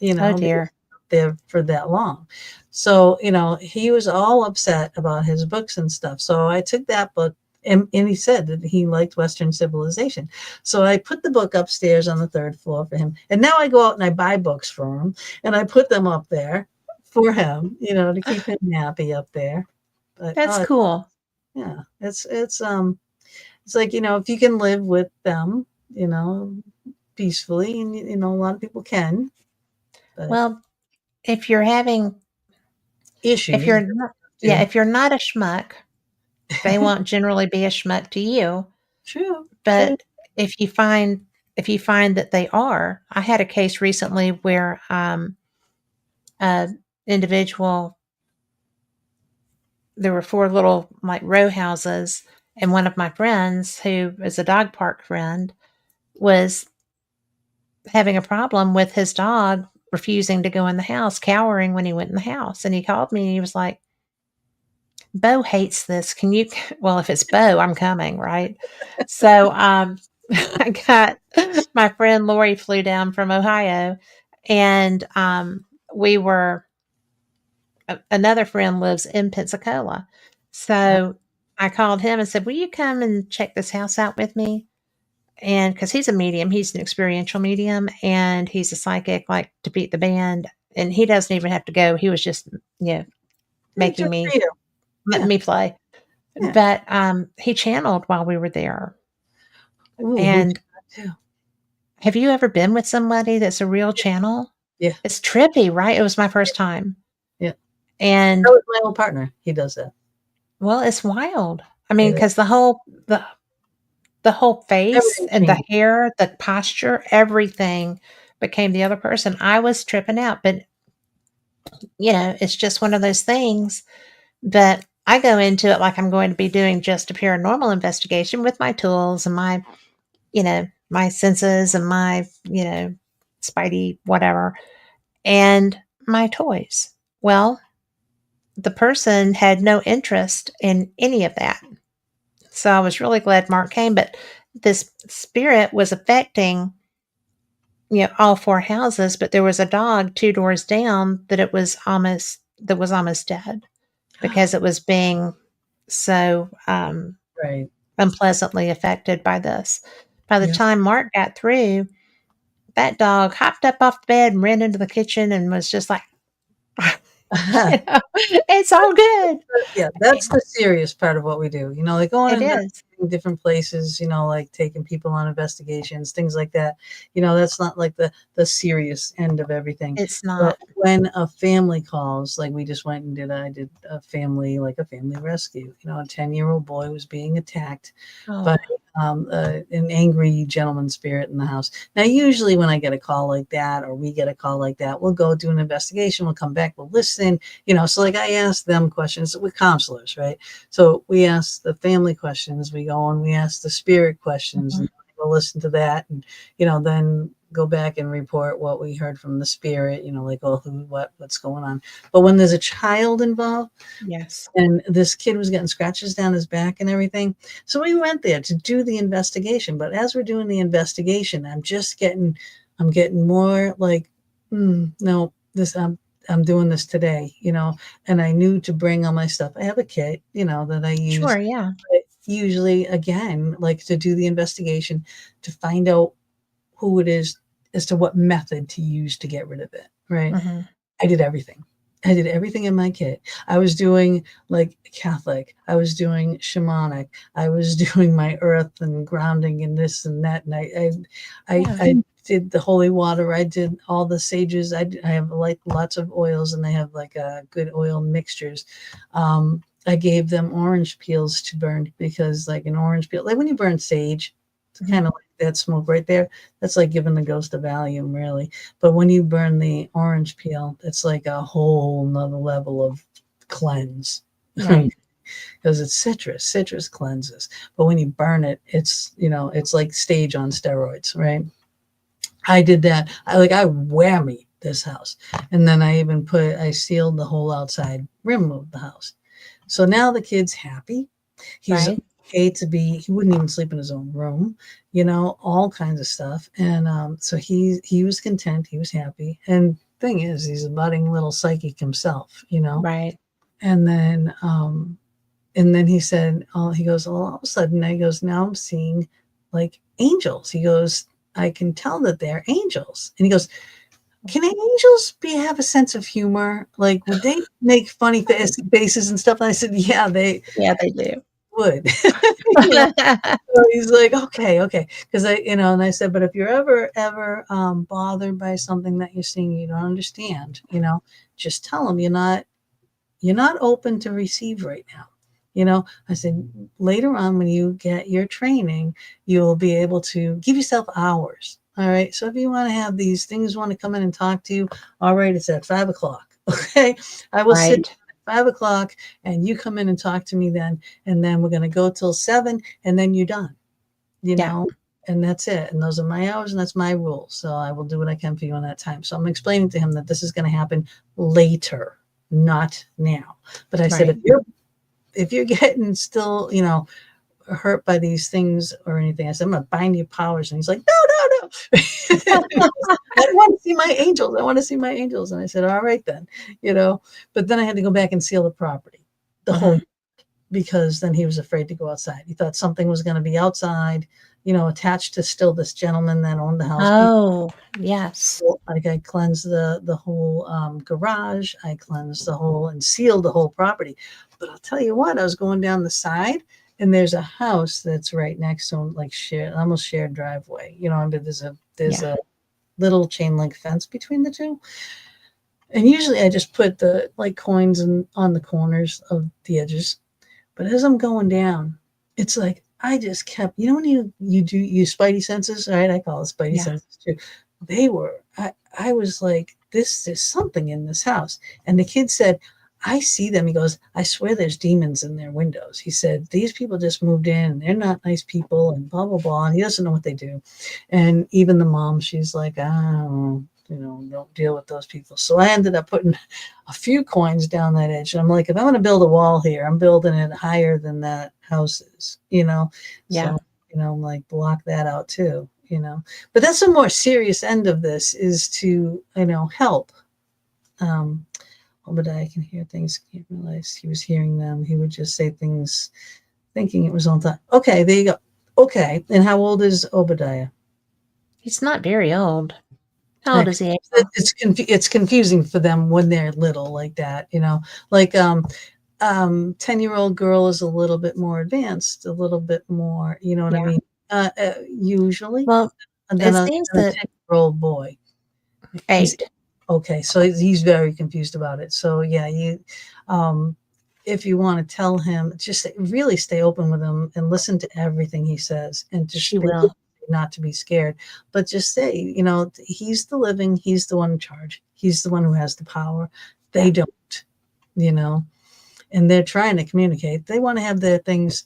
Oh, because dear. they're for that long. So, he was all upset about his books and stuff. So I took that book, and he said that he liked Western civilization. So I put the book upstairs on the third floor for him. And now I go out and I buy books for him, and I put them up there for him, to keep him happy up there. But That's cool. yeah, it's like, if you can live with them, you know, peacefully, and a lot of people can, but Well, if you're having if issues you're they not yeah, do. if you're not a schmuck, they won't generally be a schmuck to you, True, true. but if you find that they are, I had a case recently where, a individual. There were 4 little, like, row houses, and one of my friends, who is a dog park friend, was having a problem with his dog refusing to go in the house, cowering when he went in the house, and he called me, and he was like, "Bo hates this. Can you" well, if it's Bo, I'm coming, right? So, I got my friend Lori flew down from Ohio, and, we were another friend lives in Pensacola. So, I called him and said, "Will you come and check this house out with me?" And because he's a medium, he's an experiential medium, and he's a psychic, like, to beat the band, and he doesn't even have to go. He was just, you know, Yeah, making just for me you. letting Yeah, me play. yeah. But, he channeled while we were there. Ooh, we do And that too. have you ever been with somebody that's a real channel? Yeah, It's trippy, right? It was my yeah, first time. yeah. That And, was my old partner. He does that. well, it's wild. I mean, It is. because the whole face Everything and the changes. hair, the posture, everything became the other person. I was tripping out, but, it's just one of those things that I go into it like I'm going to be doing just a paranormal investigation with my tools and my senses and my, spidey whatever, and my toys. Well, the person had no interest in any of that. So I was really glad Mark came, but this spirit was affecting, all 4 houses, but there was a dog 2 doors down that was almost dead because it was being so, Right. unpleasantly affected by this. By the Yeah. time Mark got through, that dog hopped up off the bed and ran into the kitchen and was just like, "It's all good." Yeah, that's the serious part of what we do. Like going It and is. investigating different places, like taking people on investigations, things like that. That's not like the serious end of everything. It's But not. when a family calls, like we just went and I did a family rescue. A 10-year-old boy was being attacked by Oh, an angry gentleman spirit in the house. Now, usually when I get a call like that, or we get a call like that, we'll go do an investigation. We'll come back. We'll listen. So like I ask them questions. We're counselors, right? So we ask the family questions. We go and we ask the spirit questions, mhm. and we'll listen to that, and then go back and report what we heard from the spirit. Like, oh, what's going on. But when there's a child involved, Yes. and this kid was getting scratches down his back and everything. So we went there to do the investigation. But as we're doing the investigation, I'm getting more like, no, I'm doing this today, and I knew to bring all my stuff. I have a kit, that I use. Sure, yeah. But usually, again, like to do the investigation to find out who it is as to what method to use to get rid of it. Right. Mhm. I did everything. I did everything in my kit. I was doing like Catholic. I was doing shamanic. I was doing my earth and grounding and this and that. And Yeah. I did the holy water. I did all the sages. I have like lots of oils, and they have like good oil mixtures. I gave them orange peels to burn, because like an orange peel, like when you burn sage, it's Mhm. kind of like that smoke right there. That's like giving the ghost a Valium, really. But when you burn the orange peel, it's like a whole nother level of cleanse. Right. Because it's citrus. Citrus cleanses. But when you burn it, it's like stage on steroids, right? I did that. I whammy this house. And then I sealed the whole outside rim of the house. So now the kid's happy. He's Right. okay to be. He wouldn't even sleep in his own room, all kinds of stuff. And so he was content. He was happy. And thing is, he's a budding little psychic himself. Right. And then he said, oh, he goes, all of a sudden, he goes, now I'm seeing like angels. He goes, I can tell that they're angels. And he goes, can angels have a sense of humor? Like, would they make funny faces and stuff? And I said, yeah, they Yeah, they do. would. you know, so he's like, okay, okay. Because and I said, but if you're ever bothered by something that you're seeing, you don't understand, just tell them you're not open to receive right now. I said, later on when you get your training, you'll be able to give yourself hours. All right. So if you want to have these things, want to come in and talk to you, all right, it's at 5 o'clock. Okay, I will sit Right. at 5 o'clock, and you come in and talk to me then, and then we're gonna go till 7, and then you're done, you Yeah. know, and that's it. And those are my hours, and that's my rules. So I will do what I can for you in that time. So I'm explaining to him that this is gonna happen later, not now. But I said, Right. if you're getting still, hurt by these things or anything, I said, I'm gonna bind your powers. And he's like, no, no, no. I want to see my angels. I want to see my angels. And I said, all right then, you know. But then I had to go back and seal the property, the whole, Mhm. because then he was afraid to go outside. He thought something was going to be outside, attached to still this gentleman that owned the house. Oh, yes. Like I cleansed the whole garage, I cleansed the whole and sealed the whole property. But I'll tell you what, I was going down the side, and there's a house that's right next to him, like shared, almost shared driveway. And there's Yeah. a little chain link fence between the two. And usually I just put the like coins on the corners of the edges. But as I'm going down, it's like I just kept, when you do use spidey senses, right? I call it spidey Yeah. senses too. I was like, there's something in this house. And the kid said, I see them. He goes, I swear there's demons in their windows. He said, these people just moved in and they're not nice people and blah, blah, blah. And he doesn't know what they do. And even the mom, she's like, oh, don't deal with those people. So I ended up putting a few coins down that edge. And I'm like, if I'm going to build a wall here, I'm building it higher than that house is. Yeah. So, like block that out too. But that's a more serious end of this is to, help. But I can hear things. Can't realize he was hearing them. He would just say things thinking it was on time. Okay, there you go. Okay. And how old is Obadiah? He's not very old. How old is he, April? It's confusing for them when they're little like that. Like 10-year-old girl is a little bit more advanced, a little bit more, you know what I Yeah. mean? Usually, Well, and then it a, seems and a that 10-year-old boy. He's 8. okay, so he's very confused about it. So yeah, um, if you want to tell him, just really stay open with him and listen to everything he says, and just She will. not to be scared, but just say, he's the living, he's the one in charge, he's the one who has the power. They Yeah. don't, you know, and they're trying to communicate. They want to have their things,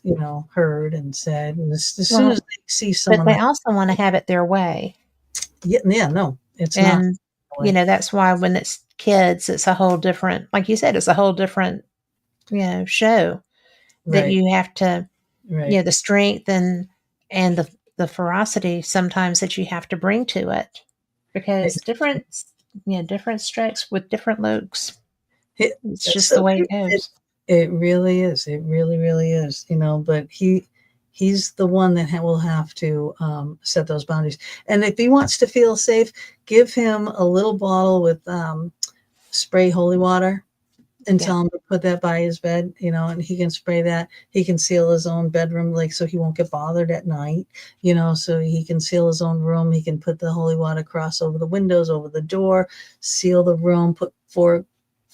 heard and said. And as soon as Well, they see but someone they that, also want to have it their way. yeah, no, it's not And, that way. that's why when it's kids, it's a whole different, like you said, it's a whole different, show that Right, you have to, right. the strength and the ferocity sometimes that you have to bring to it because It, different strokes with different looks. it, It's that's just the so way true. it goes. It really is. It really, really is. But he's the one that will have to set those boundaries. And if he wants to feel safe, give him a little bottle with spray holy water and Yeah. tell him to put that by his bed, and he can spray that. He can seal his own bedroom, like, so he won't get bothered at night, so he can seal his own room. He can put the holy water cross over the windows, over the door, seal the room, put four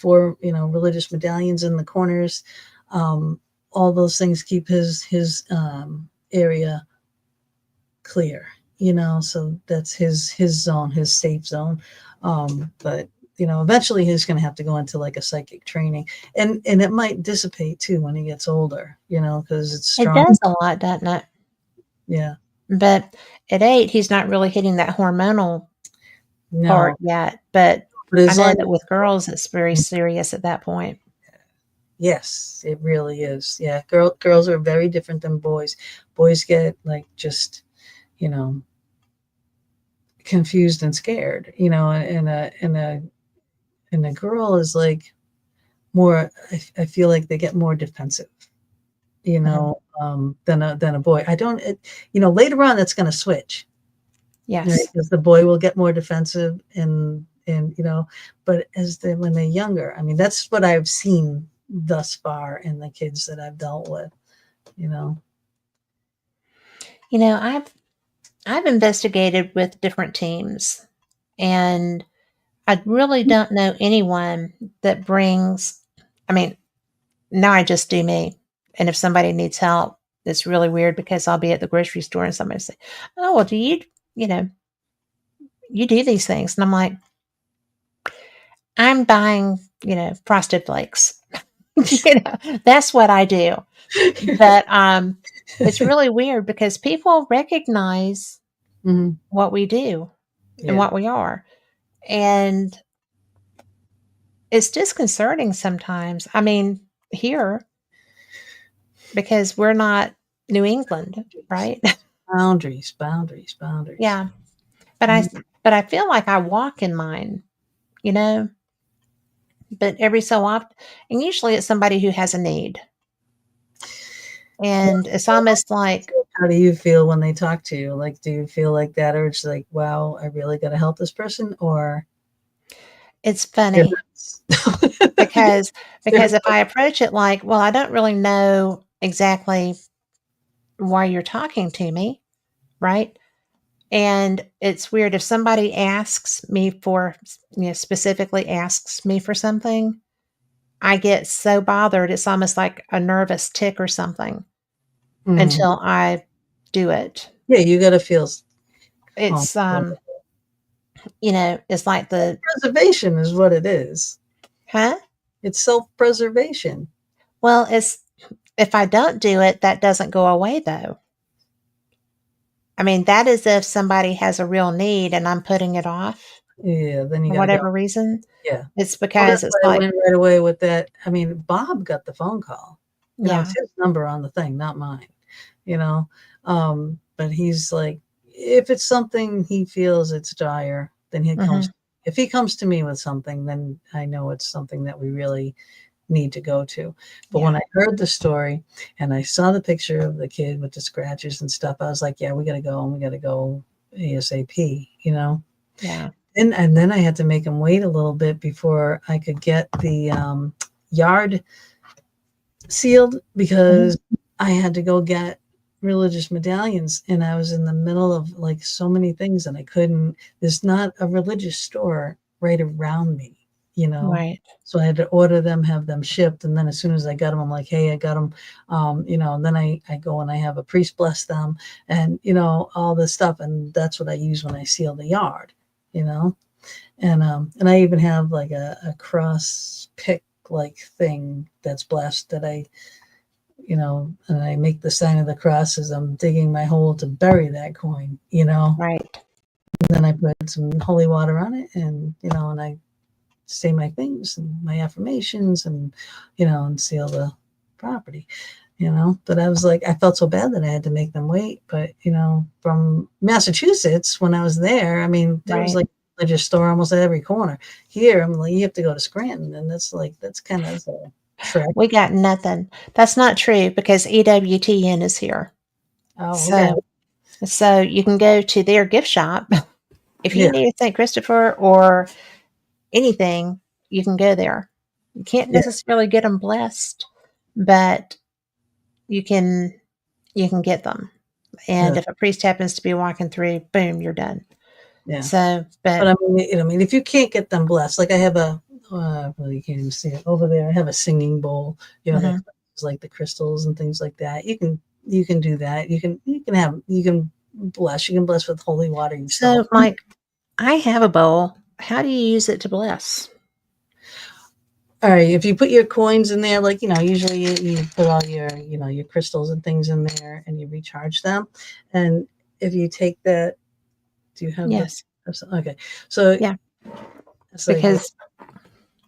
religious medallions in the corners. All those things keep his area clear, so that's his zone, his safe zone. But eventually he's going to have to go into like a psychic training, and it might dissipate too when he gets older, because it's It strong. does a lot, doesn't it? Yeah, But at 8, he's not really hitting that hormonal part no, yet. But but I as know long that with girls, it's very serious at that point. yes, it really is. Yeah, girls are very different than boys. Boys get like just you know confused and scared, and a girl is like more. I feel like they get more defensive, Mhm. than a boy. I don't, later on that's going to switch, right? Yes. Because the boy will get more defensive, but when they're younger, I mean, that's what I've seen thus far in the kids that I've dealt with, you know. I've investigated with different teams, and I really don't know anyone that brings. I mean, now I just do me, and if somebody needs help, it's really weird because I'll be at the grocery store and somebody say, "Oh, well, do you do these things?" And I'm like, "I'm buying frosted flakes. That's what I do. But it's really weird because people recognize Mhm. what we do and Yeah. what we are. And it's disconcerting sometimes. I mean, here, because we're not New England, right? Boundaries, boundaries, boundaries. Yeah. But I Mhm. but I feel like I walk in mine, you know, but every so often, and usually it's somebody who has a need. Well, And it's almost like how do you feel when they talk to you? Like, do you feel like that, or it's like, wow, I really got to help this person, or it's it funny hurts? because They're if I approach it like, well, I don't really know exactly why you're talking to me, right? And it's weird if somebody asks me for, specifically asks me for something, I get so bothered. It's almost like a nervous tick or something Mhm. until I do it. Yeah, you got to feel It's, comfortable. it's like the, Preservation is what it is. huh? It's self-preservation. Well, it's, if I don't do it, that doesn't go away though. I mean, that is if somebody has a real need and I'm putting it off Yeah, then you for got to go. whatever reason. Yeah. It's Well, because that's it's why I like, went right away with that. I mean, Bob got the phone call. It's yeah, his number on the thing, not mine. You know, but he's like, if it's something he feels it's dire, then he hmm comes. If he comes to me with something, then I know it's something that we really need to go to. But when yeah, I heard the story and I saw the picture of the kid with the scratches and stuff, I was like, yeah, we got to go and we got to go ASAP. yeah. And then I had to make him wait a little bit before I could get the yard sealed Mhm. because I had to go get religious medallions and I was in the middle of like so many things and I couldn't. There's not a religious store right around me, you know. Right. So I had to order them, have them shipped, and then as soon as I got them, I'm like, "Hey, I got them," and then I go and I have a priest bless them, and all this stuff, and that's what I use when I seal the yard, you know and I even have like a cross pick like thing that's blessed that and I make the sign of the cross as I'm digging my hole to bury that coin. Right. And then I put some holy water on it and I say my things and my affirmations and seal the property. But I was like, I felt so bad that I had to make them wait. But, from Massachusetts, when I was there, I mean, there was Right. like a religious store almost at every corner. Here, I'm like, you have to go to Scranton. And that's kind of a trek. We got nothing. That's not true because EWTN is here. Oh, okay. So you can go to their gift shop. If you Yeah. need a St. Christopher or anything, you can go there. You can't Yeah. necessarily get them blessed, but you can get them. And Yeah. if a priest happens to be walking through, boom, you're done. Yeah. So, But but I mean, if you can't get them blessed, like I have well, you can't even see it over there. I have a singing bowl, that mhm. is like the crystals and things like that. You can do that. You can bless with holy water yourself. So, like, I have a bowl. How do you use it to bless? All right, if you put your coins in there, like usually you put all your crystals and things in there, and you recharge them. And if you take that, do you have the? Yes. Okay, so Yeah. it's like Because,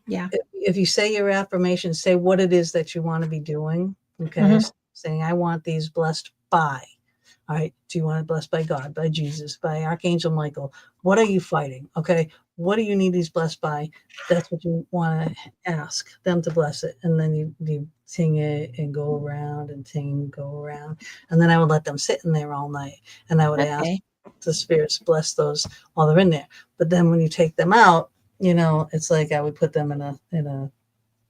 yeah. if you say your affirmation, say what it is that you want to be doing. Okay, hmm saying I want these blessed by. All right, do you want it blessed by God, by Jesus, by Archangel Michael? What are you fighting? Okay, what do you need these blessed by? That's what you want to ask them to bless it, and then you ting it and go around and ting, go around, and then I would let them sit in there all night, and I would ask Okay. the spirits bless those while they're in there. But then when you take them out, it's like I would put them in a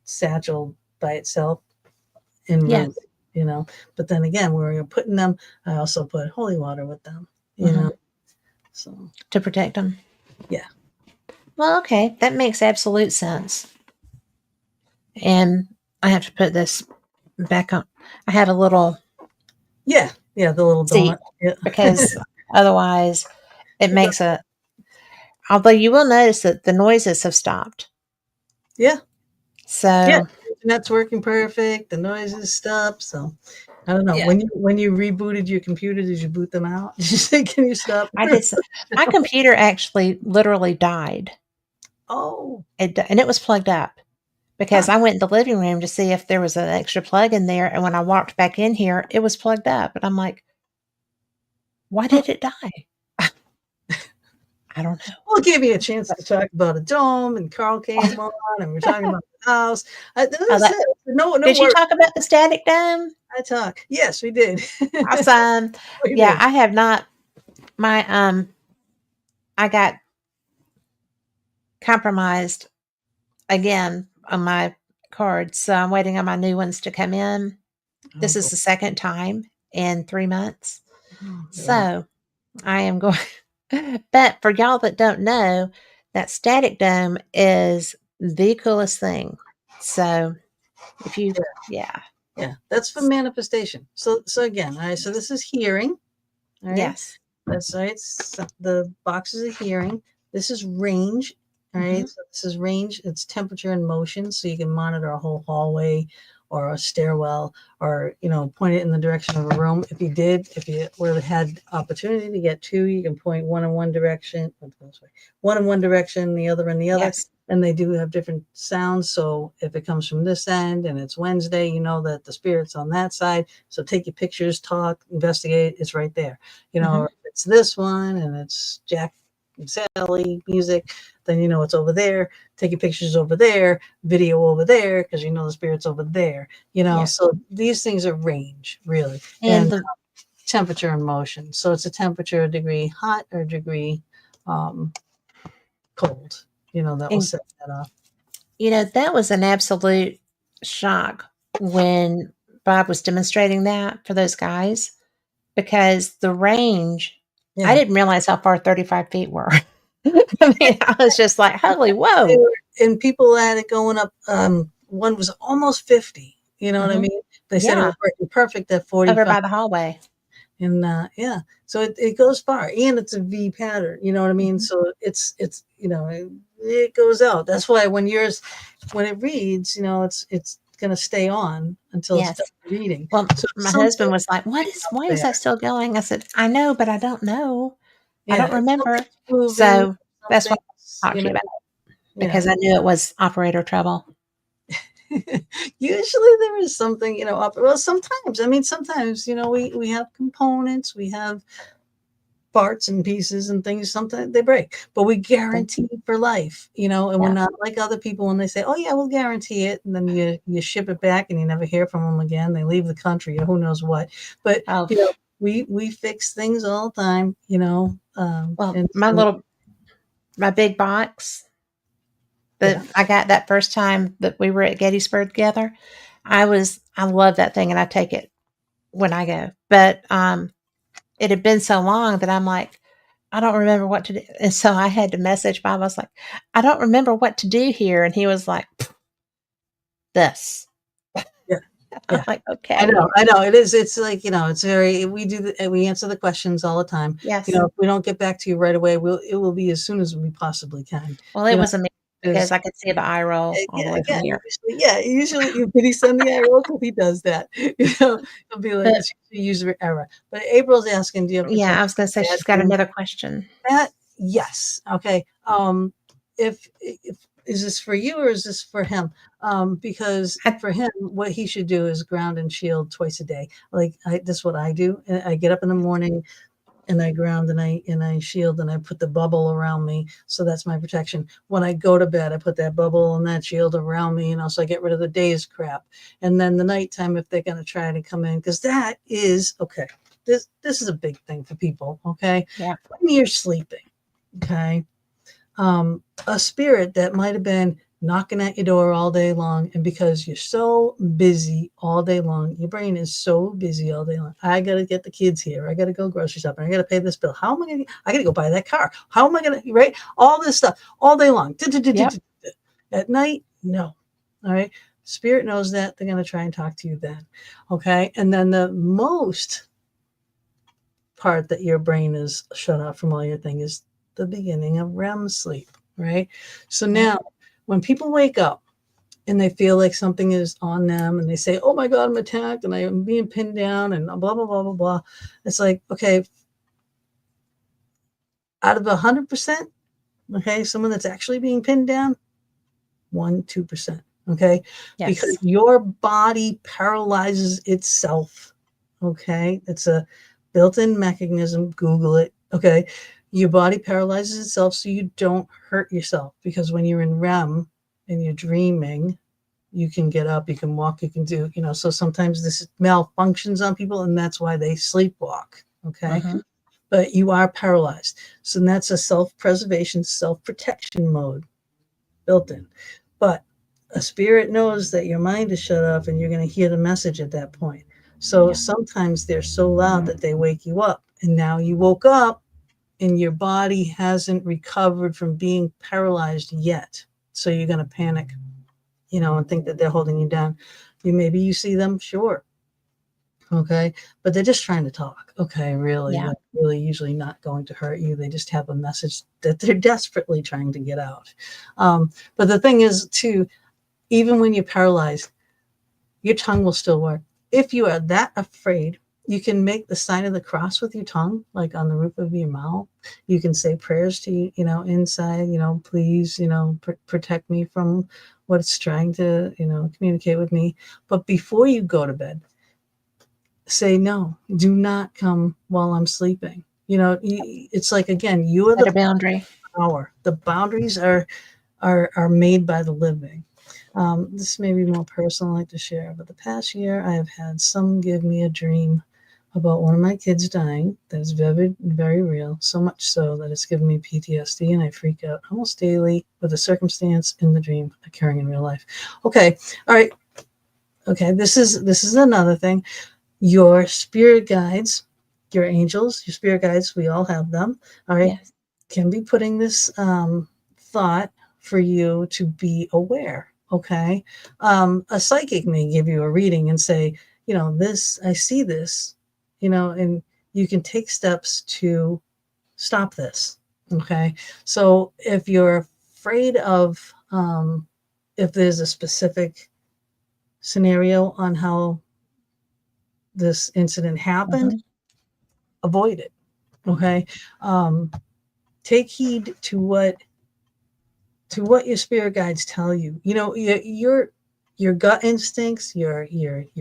satchel by itself en route, Yes. you know. But then again, where you're putting them, I also put holy water with them, you hmm know. So To protect them. yeah, Well, okay. That makes absolute sense. And I have to put this back on. I have a little yeah, the little donut. seat Yeah, because otherwise it makes a, although you will notice that the noises have stopped. yeah. Yeah, So, the internet's working perfect. The noises stopped. So I don't know. yeah, When you rebooted your computer, did you boot them out? Did you say, "Can you stop?" I did. My computer actually literally died. Oh, And it was plugged up because huh. I went in the living room to see if there was an extra plug in there. And when I walked back in here, it was plugged up. And I'm like, why Hmm. did it die? I don't know. Well, it gave me a chance But, to talk about a dome, and Carl came on, and we're talking about the house. oh, That's it. No did you worries. talk about the static dome? I talk. Yes, we did. Awesome. We Yeah, did. I have not. My I got compromised again on my cards, so I'm waiting on my new ones to come in. Oh This boy. is the second time in 3 months, Oh, yeah. so I am going. But for y'all that don't know, that static dome is the coolest thing. So if you, Yeah. yeah, Yeah. That's for manifestation. So again, all right. So this is hearing. All right. yes, That's right. So the boxes of hearing. This is range. All right. hmm So this is range. It's temperature and motion. So you can monitor a whole hallway or a stairwell, or point it in the direction of a room. If you were had opportunity to get two, you can point one in one direction, one in one direction, the other in the other. yes, And they do have different sounds. So if it comes from this end and it's Wednesday, you know that the spirit's on that side. So take your pictures, talk, investigate. It's right there. hmm Or if it's this one and it's Jack and Sally music, then it's over there. Take your pictures over there, video over there, because the spirit's over there. yes, So these things are range, really, and and the temperature and motion. So it's a temperature, a degree hot or degree um, cold. That will and set that off. that was an absolute shock when Bob was demonstrating that for those guys because the range, I Yeah. didn't realize how far 35 feet were. I mean, I was just like, holy They whoa. were, and people had it going up. One was almost 50. You know what I hmm mean? They said it Yeah, was working perfect at over 45. by the hallway. And yeah, so it goes far, and it's a V pattern. You know what I mean? Mhm. So it's it goes out. That's why when it reads, it's gonna stay on until it's done Yes. reading. Well, So my something husband was like, out why is there. that still going? I said, I know, but I don't know. I don't Yeah, remember. something's moving. So that's what Something's I talked to you about yeah. because I knew it was operator trouble. Usually there is something up. Well, sometimes we have components, we have parts and pieces and things, sometimes they break, but we So, guarantee for life, and we're yeah. not like other people when they say, oh yeah, we'll guarantee it, and then you ship it back and you never hear from them again. They leave the country or who knows what. But Oh, we fix things all the time, well, and my big box yeah, that I got that first time that we were at Gettysburg together, I love that thing and I take it when I go. But it had been so long that I'm like, I don't remember what to do. And so I had to message Bob. I was like, I don't remember what to do here. And he was like, this. yeah, I'm yeah. like, I okay. know, I know. It is. It's like it's very. We answer the questions all the time. Yes. If we don't get back to you right away, it will be as soon as we possibly can. Well, You it know, was amazing because because I could see the eye roll all the yeah, way from again, here. usually, did he send the arrow? Because he does that. He'll be like, But it's usually user error. But April's asking, do you have yeah, I protection was going to say bad she's got dreams? another question. That yes, okay. If is this for you or is this for him? Because I, for him, what he should do is ground and shield twice a day. Like this is what I do. I get up in the morning and I ground and I shield and I put the bubble around me. So that's my protection. When I go to bed, I put that bubble and that shield around me, so I get rid of the day's crap. And then the nighttime, if they're gonna try to come in, because that is okay. This is a big thing for people, okay? yeah. When you're sleeping, okay, a spirit that might have been knocking at your door all day long, and because you're so busy all day long, your brain is so busy all day long. I gotta get the kids here. I gotta go grocery shopping. I gotta pay this bill. How am I gonna? I gotta go buy that car. How am I gonna? Right? All this stuff all day long. Yep. At night, no. All right. Spirit knows that they're gonna try and talk to you then. Okay. And then the most part that your brain is shut off from all your thing is the beginning of REM sleep, right? So Yep. now when people wake up and they feel like something is on them, and they say, "Oh my God, I'm attacked, and I am being pinned down," and blah blah blah blah blah. It's like, okay, out of 100%, okay, someone that's actually being pinned down, 1-2%, okay, because Yes. your body paralyzes itself. Okay, it's a built-in mechanism. Google it. Okay, your body paralyzes itself so you don't hurt yourself, because when you're in REM and you're dreaming, you can get up, you can walk, you can do, so sometimes this malfunctions on people, and that's why they sleepwalk. Okay, Hmm. but you are paralyzed. So that's a self-preservation, self-protection mode built in. But a spirit knows that your mind is shut off and you're going to hear the message at that point. So Yeah. sometimes they're so loud that they wake you up. And now you woke up and your body hasn't recovered from being paralyzed yet. So you're going to panic, and think that they're holding you down. Maybe you see them, sure. Okay. But they're just trying to talk. Okay. Really, Yeah. they're really usually not going to hurt you. They just have a message that they're desperately trying to get out. But the thing is, too, even when you're paralyzed, your tongue will still work. If you are that afraid, you can make the sign of the cross with your tongue, like on the roof of your mouth. You can say prayers to, inside, please, protect me from what's trying to, communicate with me. But before you go to bed, say, no, do not come while I'm sleeping. It's like, again, you are Set a the boundary. power. The boundaries are made by the living. This may be more personal, I'd like to share, but the past year I have had some give me a dream about one of my kids dying that is very, very real, so much so that it's given me PTSD, and I freak out almost daily with a circumstance in the dream occurring in real life. Okay, all right. Okay, this is another thing. Your spirit guides, your angels, your spirit guides, we all have them, all right, Yes. can be putting this thought for you to be aware. Okay, a psychic may give you a reading and say, this, I see this, and you can take steps to stop this. Okay, so if you're afraid of, if there's a specific scenario on how this incident happened, Hmm. avoid it. Okay, um, take heed to what your spirit guides tell you. Your gut instincts, your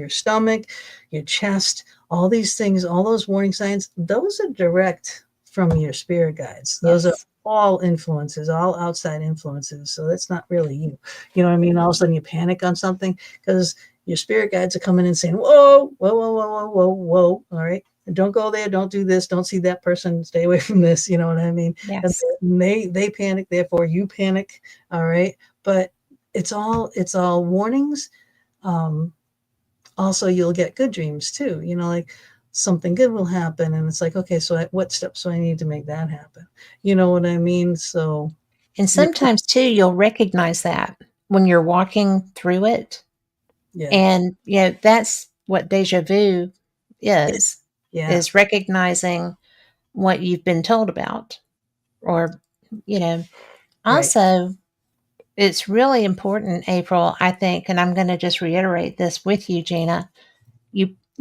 stomach, your chest, all these things, all those warning signs, those are direct from your spirit guides. Those are Yes. all influences, all outside influences. So that's not really you. You know what I mean? All of a sudden you panic on something because your spirit guides are coming in saying, whoa, whoa, whoa, whoa, whoa, whoa, whoa. All right. Don't go there. Don't do this. Don't see that person. Stay away from this. You know what I mean? And Yes. they panic, therefore you panic. All right. But it's all warnings. Um, Also, you'll get good dreams too. Like something good will happen, and it's like, okay, so what steps do I need to make that happen? You know what I mean? So And yeah, sometimes too, you'll recognize that when you're walking through it. yeah, And, that's what deja vu yeah, is, yeah, is recognizing what you've been told about. Or, you know, right, also, it's really important, April, I think, and I'm going to just reiterate this with you, Gina.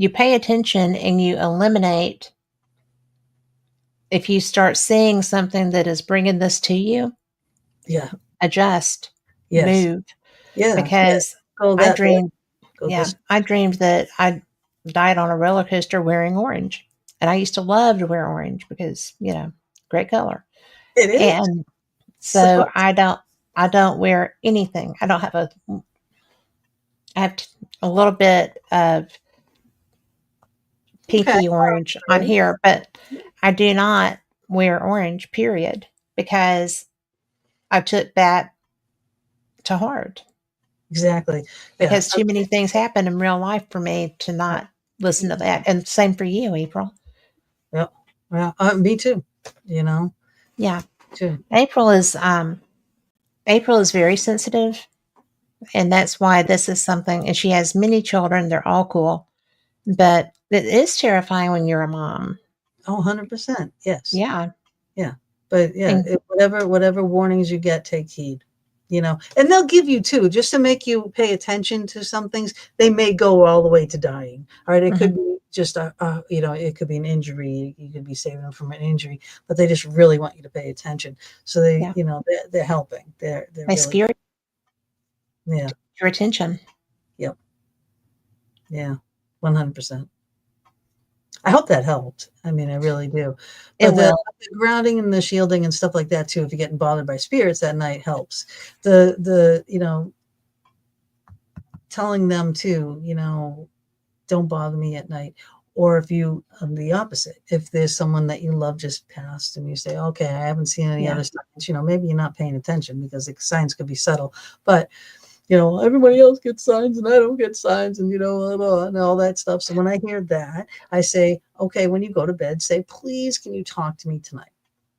You pay attention and you eliminate. If you start seeing something that is bringing this to you, yeah, adjust, yes, move. yeah, yeah. Because Go I that way. dreamed, Go yeah, this. I dreamed that I died on a roller coaster wearing orange. And I used to love to wear orange because, great color. It is. And So so I don't wear anything. I have a little bit of okay. pinky orange on Right. here, but I do not wear orange, period, because I took that to heart Exactly. Yeah. because too many things happen in real life for me to not listen to that. And same for you, April. Yeah. Well, me too. You know, Yeah. too. April is April is very sensitive, and that's why this is something, and she has many children, they're all cool, but it is terrifying when you're a mom. Oh, 100%. Yes. Yeah. Yeah. But yeah, And whatever warnings you get, take heed. and they'll give you too, just to make you pay attention to some things. They may go all the way to dying. All right. It could Mhm. be just it could be an injury. You could be saving them from an injury, but they just really want you to pay attention. So Yeah. they're helping. They're They really, scare yeah. your attention. Yep. Yeah. 100%. I hope that helped. I mean, I really do. It But will. the grounding and the shielding and stuff like that too, if you're getting bothered by spirits that night, helps. The telling them too, don't bother me at night. Or if you, the opposite, if there's someone that you love just passed and you say, okay, I haven't seen any Yeah. other signs, maybe you're not paying attention because the signs could be subtle. But everybody else gets signs and I don't get signs, and and all that stuff. So when I hear that, I say, okay, when you go to bed, say, please, can you talk to me tonight?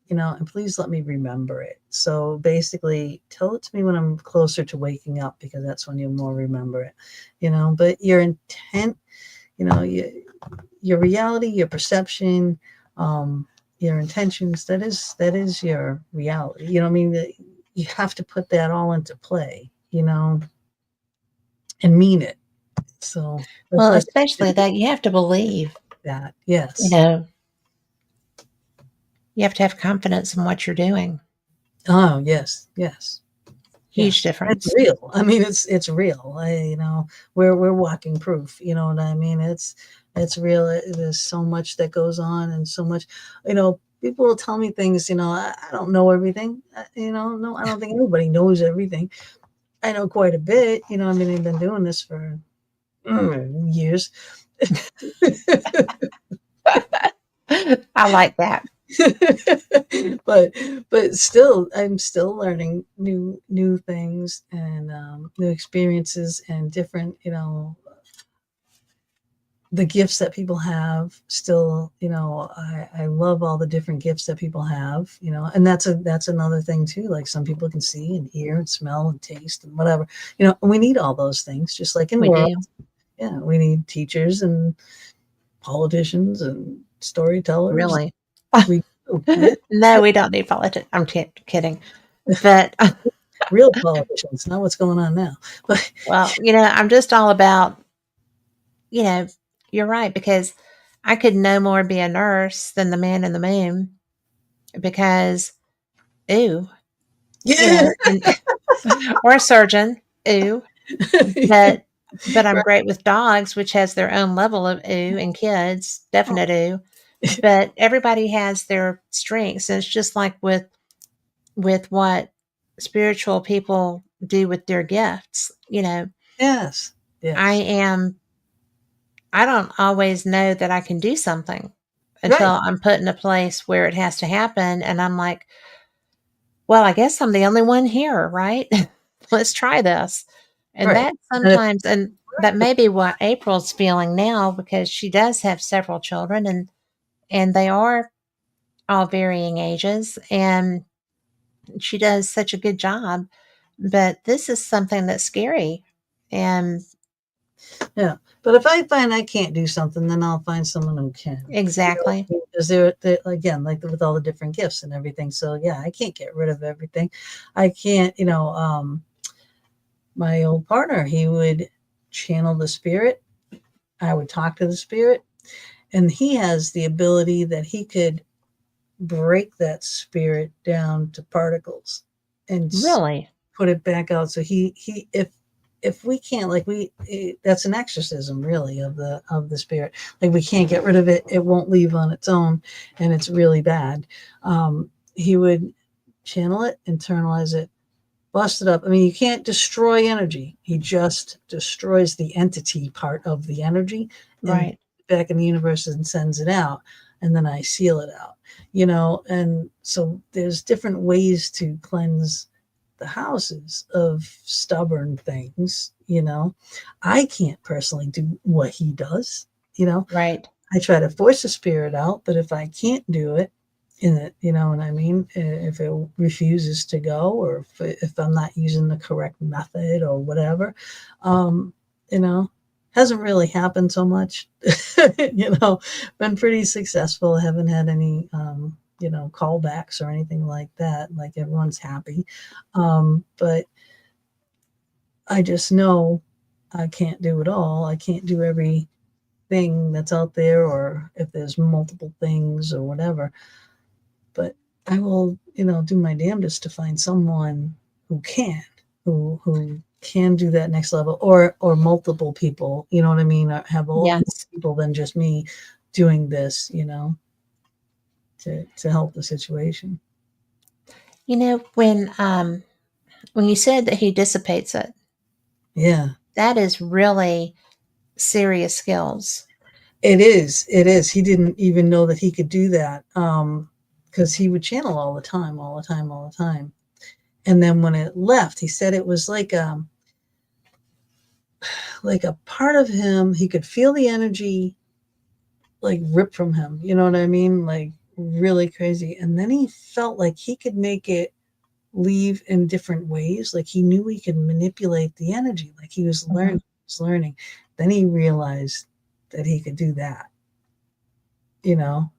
And please let me remember it. So basically, tell it to me when I'm closer to waking up, because that's when you'll more remember it. But your intent, your reality, your perception, your intentions, that is your reality. I mean, you have to put that all into play, and mean it. So that's Well, like especially that you have to believe, that. you Yes. know, you have to have confidence in what you're doing. Oh, yes. Yes. Huge Yes. It's difference. real. I mean, it's real. We're walking proof. You know what I mean? It's real. There's so much that goes on, and so much. People will tell me things. I don't know everything. No, I don't think anybody knows everything. I know quite a bit. I mean, I've been doing this for years. I like that. but still, I'm still learning new things, and new experiences, and different, the gifts that people have still. I love all the different gifts that people have, and that's another thing too. Like, some people can see and hear and smell and taste and whatever. And we need all those things, just like in We world. do. Yeah, we need teachers and politicians and storytellers. Really. We do. Yeah. No, we don't need politics. I'm kidding. But, Real politicians, not what's going on now. But well, I'm just all about, you know, you're right, because I could no more be a nurse than the man in the moon, because, ooh, yeah, and or a surgeon, ooh, but I'm great with dogs, which has their own level of ooh, and kids, definite ooh. But everybody has their strengths, and it's just like with what spiritual people do with their gifts. yes, I yes, am I don't always know that I can do something until right, I'm put in a place where it has to happen, and I'm like, well, I guess I'm the only one here, right? Let's try this. And right. that And if sometimes, and that may be what April's feeling now, because she does have several children, and they are all varying ages, and she does such a good job. But this is something that's scary. And Yeah, but if I find I can't do something, then I'll find someone who can. exactly. Because they're again, like, with all the different gifts and everything. So yeah, I can't get rid of everything. I can't. My old partner, he would channel the spirit. I would talk to the spirit, and he has the ability that he could break that spirit down to particles and Really? put it back out. So he if we can't, like, that's an exorcism, really, of the spirit. Like, we can't get rid of it, it won't leave on its own, and it's really bad. He would channel it, internalize it, bust it up. I mean, you can't destroy energy. He just destroys the entity part of the energy, and Right. back in the universe, and sends it out. And then I seal it out, and so there's different ways to cleanse the houses of stubborn things. I can't personally do what he does. Right. I try to force the spirit out, but if I can't do it, in it, you know what I mean? If it refuses to go, or if I'm not using the correct method or whatever, um, you know, hasn't really happened so much. Been pretty successful. Haven't had any callbacks or anything like that. Like everyone's happy. But I just know I can't do it all. I can't do everything that's out there, or if there's multiple things or whatever. But I will, do my damnedest to find someone who can, who can do that next level, or multiple people, you know what I mean? Or have all more Yes. people than just me doing this, to help the situation. When you said that he dissipates it, Yeah. that is really serious skills. It is. It is. He didn't even know that he could do that. Because he would channel all the time, all the time, all the time. And then when it left, he said it was like a part of him. He could feel the energy like rip from him. You know what I mean? Like really crazy. And then he felt like he could make it leave in different ways. Like he knew he could manipulate the energy. Like he was learning. Mhm. He was learning. Then he realized that he could do that. You know.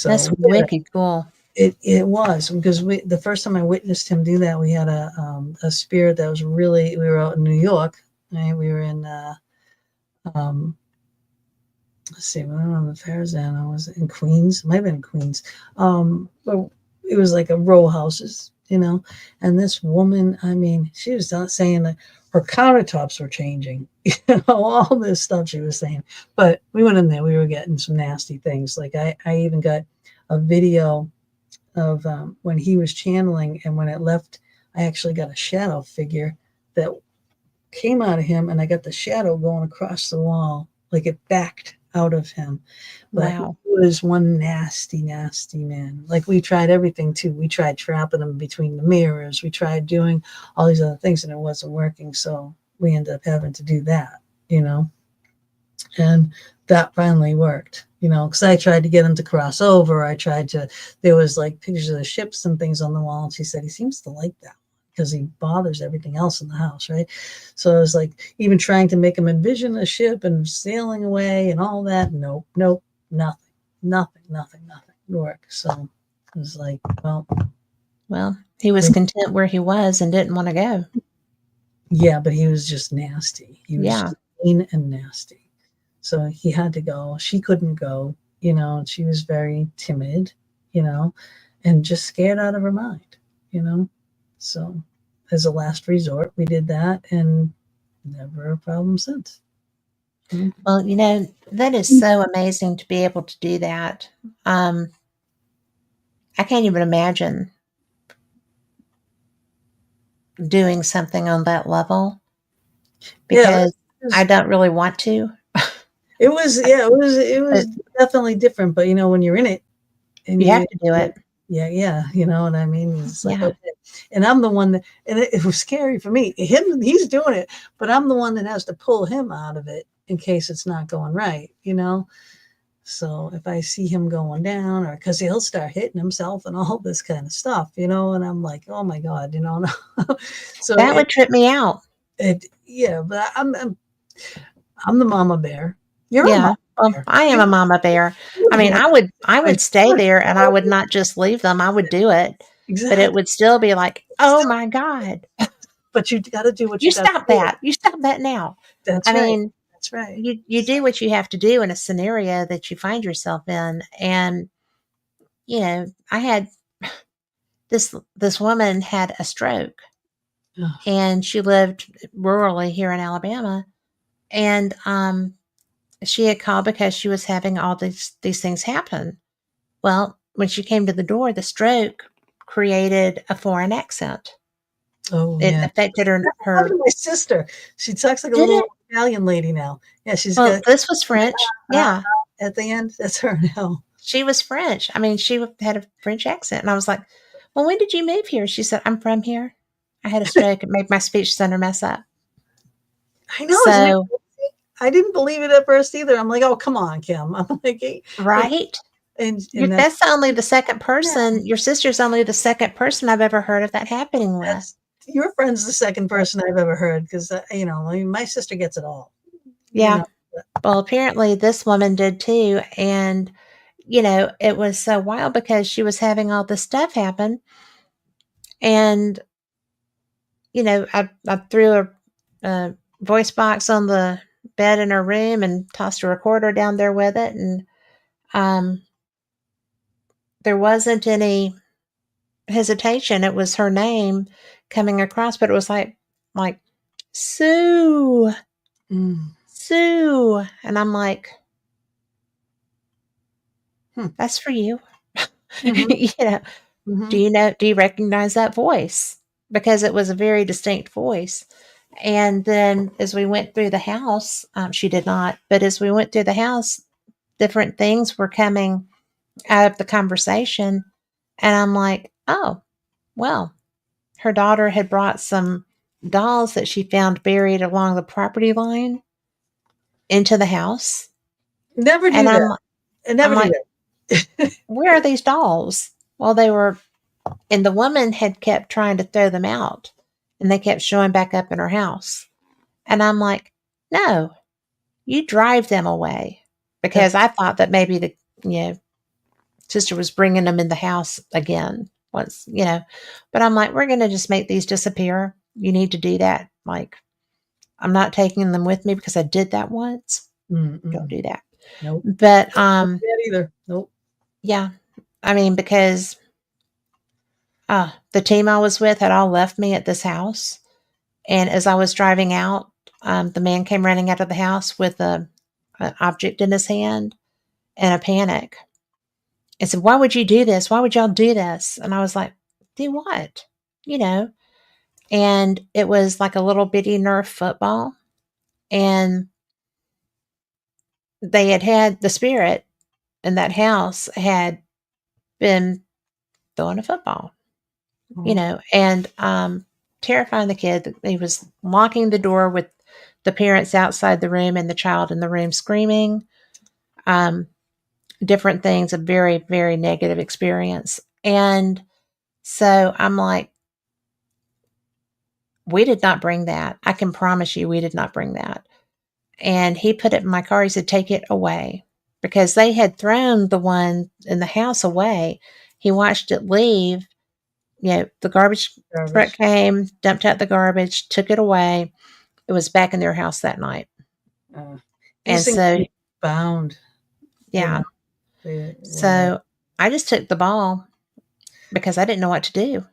That's So wicked cool. it was because the first time I witnessed him do that, we had a spirit that was really, we were out in New York, right? We were in um, let's see, I don't know if Farazana was in Queens, it might have been in Queens, but it was like a row houses, and this woman, I mean, she was saying that her countertops were changing, all this stuff she was saying. But we went in there, we were getting some nasty things. Like I even got a video of when he was channeling, and when it left, I actually got a shadow figure that came out of him, and I got the shadow going across the wall, like it backed out of him. But he Wow. was one nasty, nasty man. Like we tried everything too. We tried trapping him between the mirrors. We tried doing all these other things, and it wasn't working. So we ended up having to do that, and that finally worked, because I tried to get him to cross over. There was like pictures of the ships and things on the wall, and she said he seems to like that because he bothers everything else in the house, right? So I was like, even trying to make him envision a ship and sailing away and all that. Nope, nope, nothing, nothing, nothing, nothing work. So it was like, Well, he was content where he was and didn't want to go. yeah, but he was just nasty. He was Yeah. just mean and nasty. So he had to go. She couldn't go, she was very timid, and just scared out of her mind, you know. So as a last resort, we did that, and never a problem since. Well, that is so amazing to be able to do that. Um, I can't even imagine doing something on that level Yeah, because I don't really want to. it was yeah, it was But definitely different. But when you're in it, and you have to do it. yeah, you know what I mean? It's like, Yeah. okay. And I'm the one that, and it was scary for me. He's doing it, but I'm the one that has to pull him out of it in case it's not going right. So if I see him going down, or because he'll start hitting himself and all this kind of stuff, and I'm like, oh my God, no. So That would trip me out. yeah, but I'm the mama bear. You're a Yeah. mama Well, bear. I am You a mama bear. I would mean, handle I it. would stay there and I would not just leave them. I would do it. But it Exactly. would still be like, "Oh my god. But you got to do what You you got to stop do. that. You stop that now." I That's right. mean, That's right. you do what you have to do in a scenario that you find yourself in. And, I had this woman had a stroke Ugh. and she lived rurally here in Alabama. And she had called because she was having all these things happen. Well, when she came to the door, the stroke created a foreign accent. Oh It yeah. affected Happened her. to my sister. She talks like a Did little it? Italian lady now. Yeah, she's Well, got this was French. Yeah, at the end. That's her now. she was French. I mean, she had a French accent. And I was like, "Well, when did you move here?" She said, "I'm from here. I had a stroke. It made my speech center mess up." I know, isn't it? So, I didn't believe it at first either. I'm like, oh come on, Kim. I'm like, hey, like, right? and that's That's only the second yeah, person. Your sister's only the second person I've ever heard of that happening with. that's your friend's the second person I've ever heard because I mean, my sister gets it all. You Yeah. know, Well, apparently this woman did too. And it was so wild because she was having all this stuff happen. And, I threw a voice box on the bed in her room and tossed a recorder down there with it. And um, there wasn't any hesitation. It was her name coming across, but it was like, Sue, Mm. Sue. And I'm like, Hmm. that's for you. Mhm. Mhm. Do you recognize that voice? Because it was a very distinct voice. And then as we went through the house, she did not, but as we went through the house, different things were coming out of the conversation. And I'm like, oh, well, her daughter had brought some dolls that she found buried along the property line into the house. Never And do I'm that. like, I'm Never do like, that. where are these dolls? Well, they were, and the woman had kept trying to throw them out, and they kept showing back up in her house. And I'm like, no, you drive them away, because That's I thought that maybe the you know sister was bringing them in the house again once. But I'm like, we're going to just make these disappear. You need to do that. Like, I'm not taking them with me because I did that once. Don't mm-mm. do that. Nope. But Don't do that either. Nope. yeah, I mean, because the team I was with had all left me at this house, and as I was driving out, the man came running out of the house with an object in his hand in a panic and said, "Why would you do this? Why would y'all do this?" And I was like, "Do what?" You know. And it was like a little bitty Nerf football, and they had the spirit in that house had been throwing a football, Mhm. and terrifying the kid. He was locking the door with the parents outside the room and the child in the room screaming. Um, Different things, a very, very negative experience. And so I'm like, we did not bring that. I can promise you, we did not bring that. And he put it in my car. He said, take it away, because they had thrown the one in the house away. He watched it leave. The garbage truck Garbage. came, dumped out the garbage, took it away. It was back in their house that night. Uh, these And things so, be bound. You yeah. know. When they. So I just took the ball because I didn't know what to do.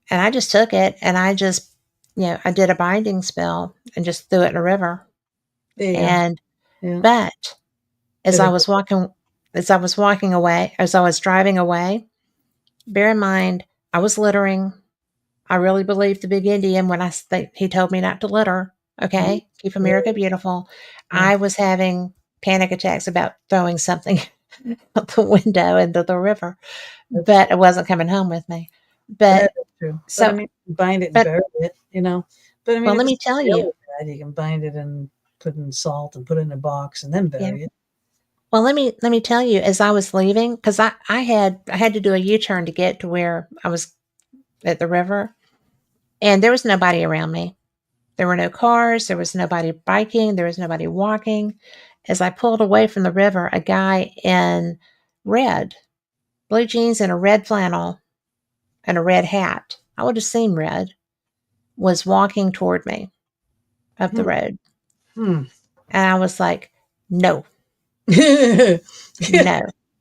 And I just took it and I did a binding spell and just threw it in a river. There you go. And, Yeah. but as Did I it was go? walking, as I was driving away, bear in mind, I was littering. I really believed the big Indian when he told me not to litter. Mhm. Okay. Keep Yeah. America beautiful. Yeah. I was having panic attacks about throwing something out the window into the river, That's but it wasn't coming home with me. that But is true. But I so, mean, bind it and but bury it. But I mean, well, if let it's me tell you, really bad, you can bind it and put in salt and put it in a box and then yeah. bury it. Well, let me tell you, as I was leaving, because I had to do a U-turn to get to where I was at the river, and there was nobody around me. There were no cars, there was nobody biking, there was nobody walking. As I pulled away from the river, a guy in red, blue jeans and a red flannel and a red hat, I would have seen red, was walking toward me up the Hmm. road. Hmm. And I was like, no, no,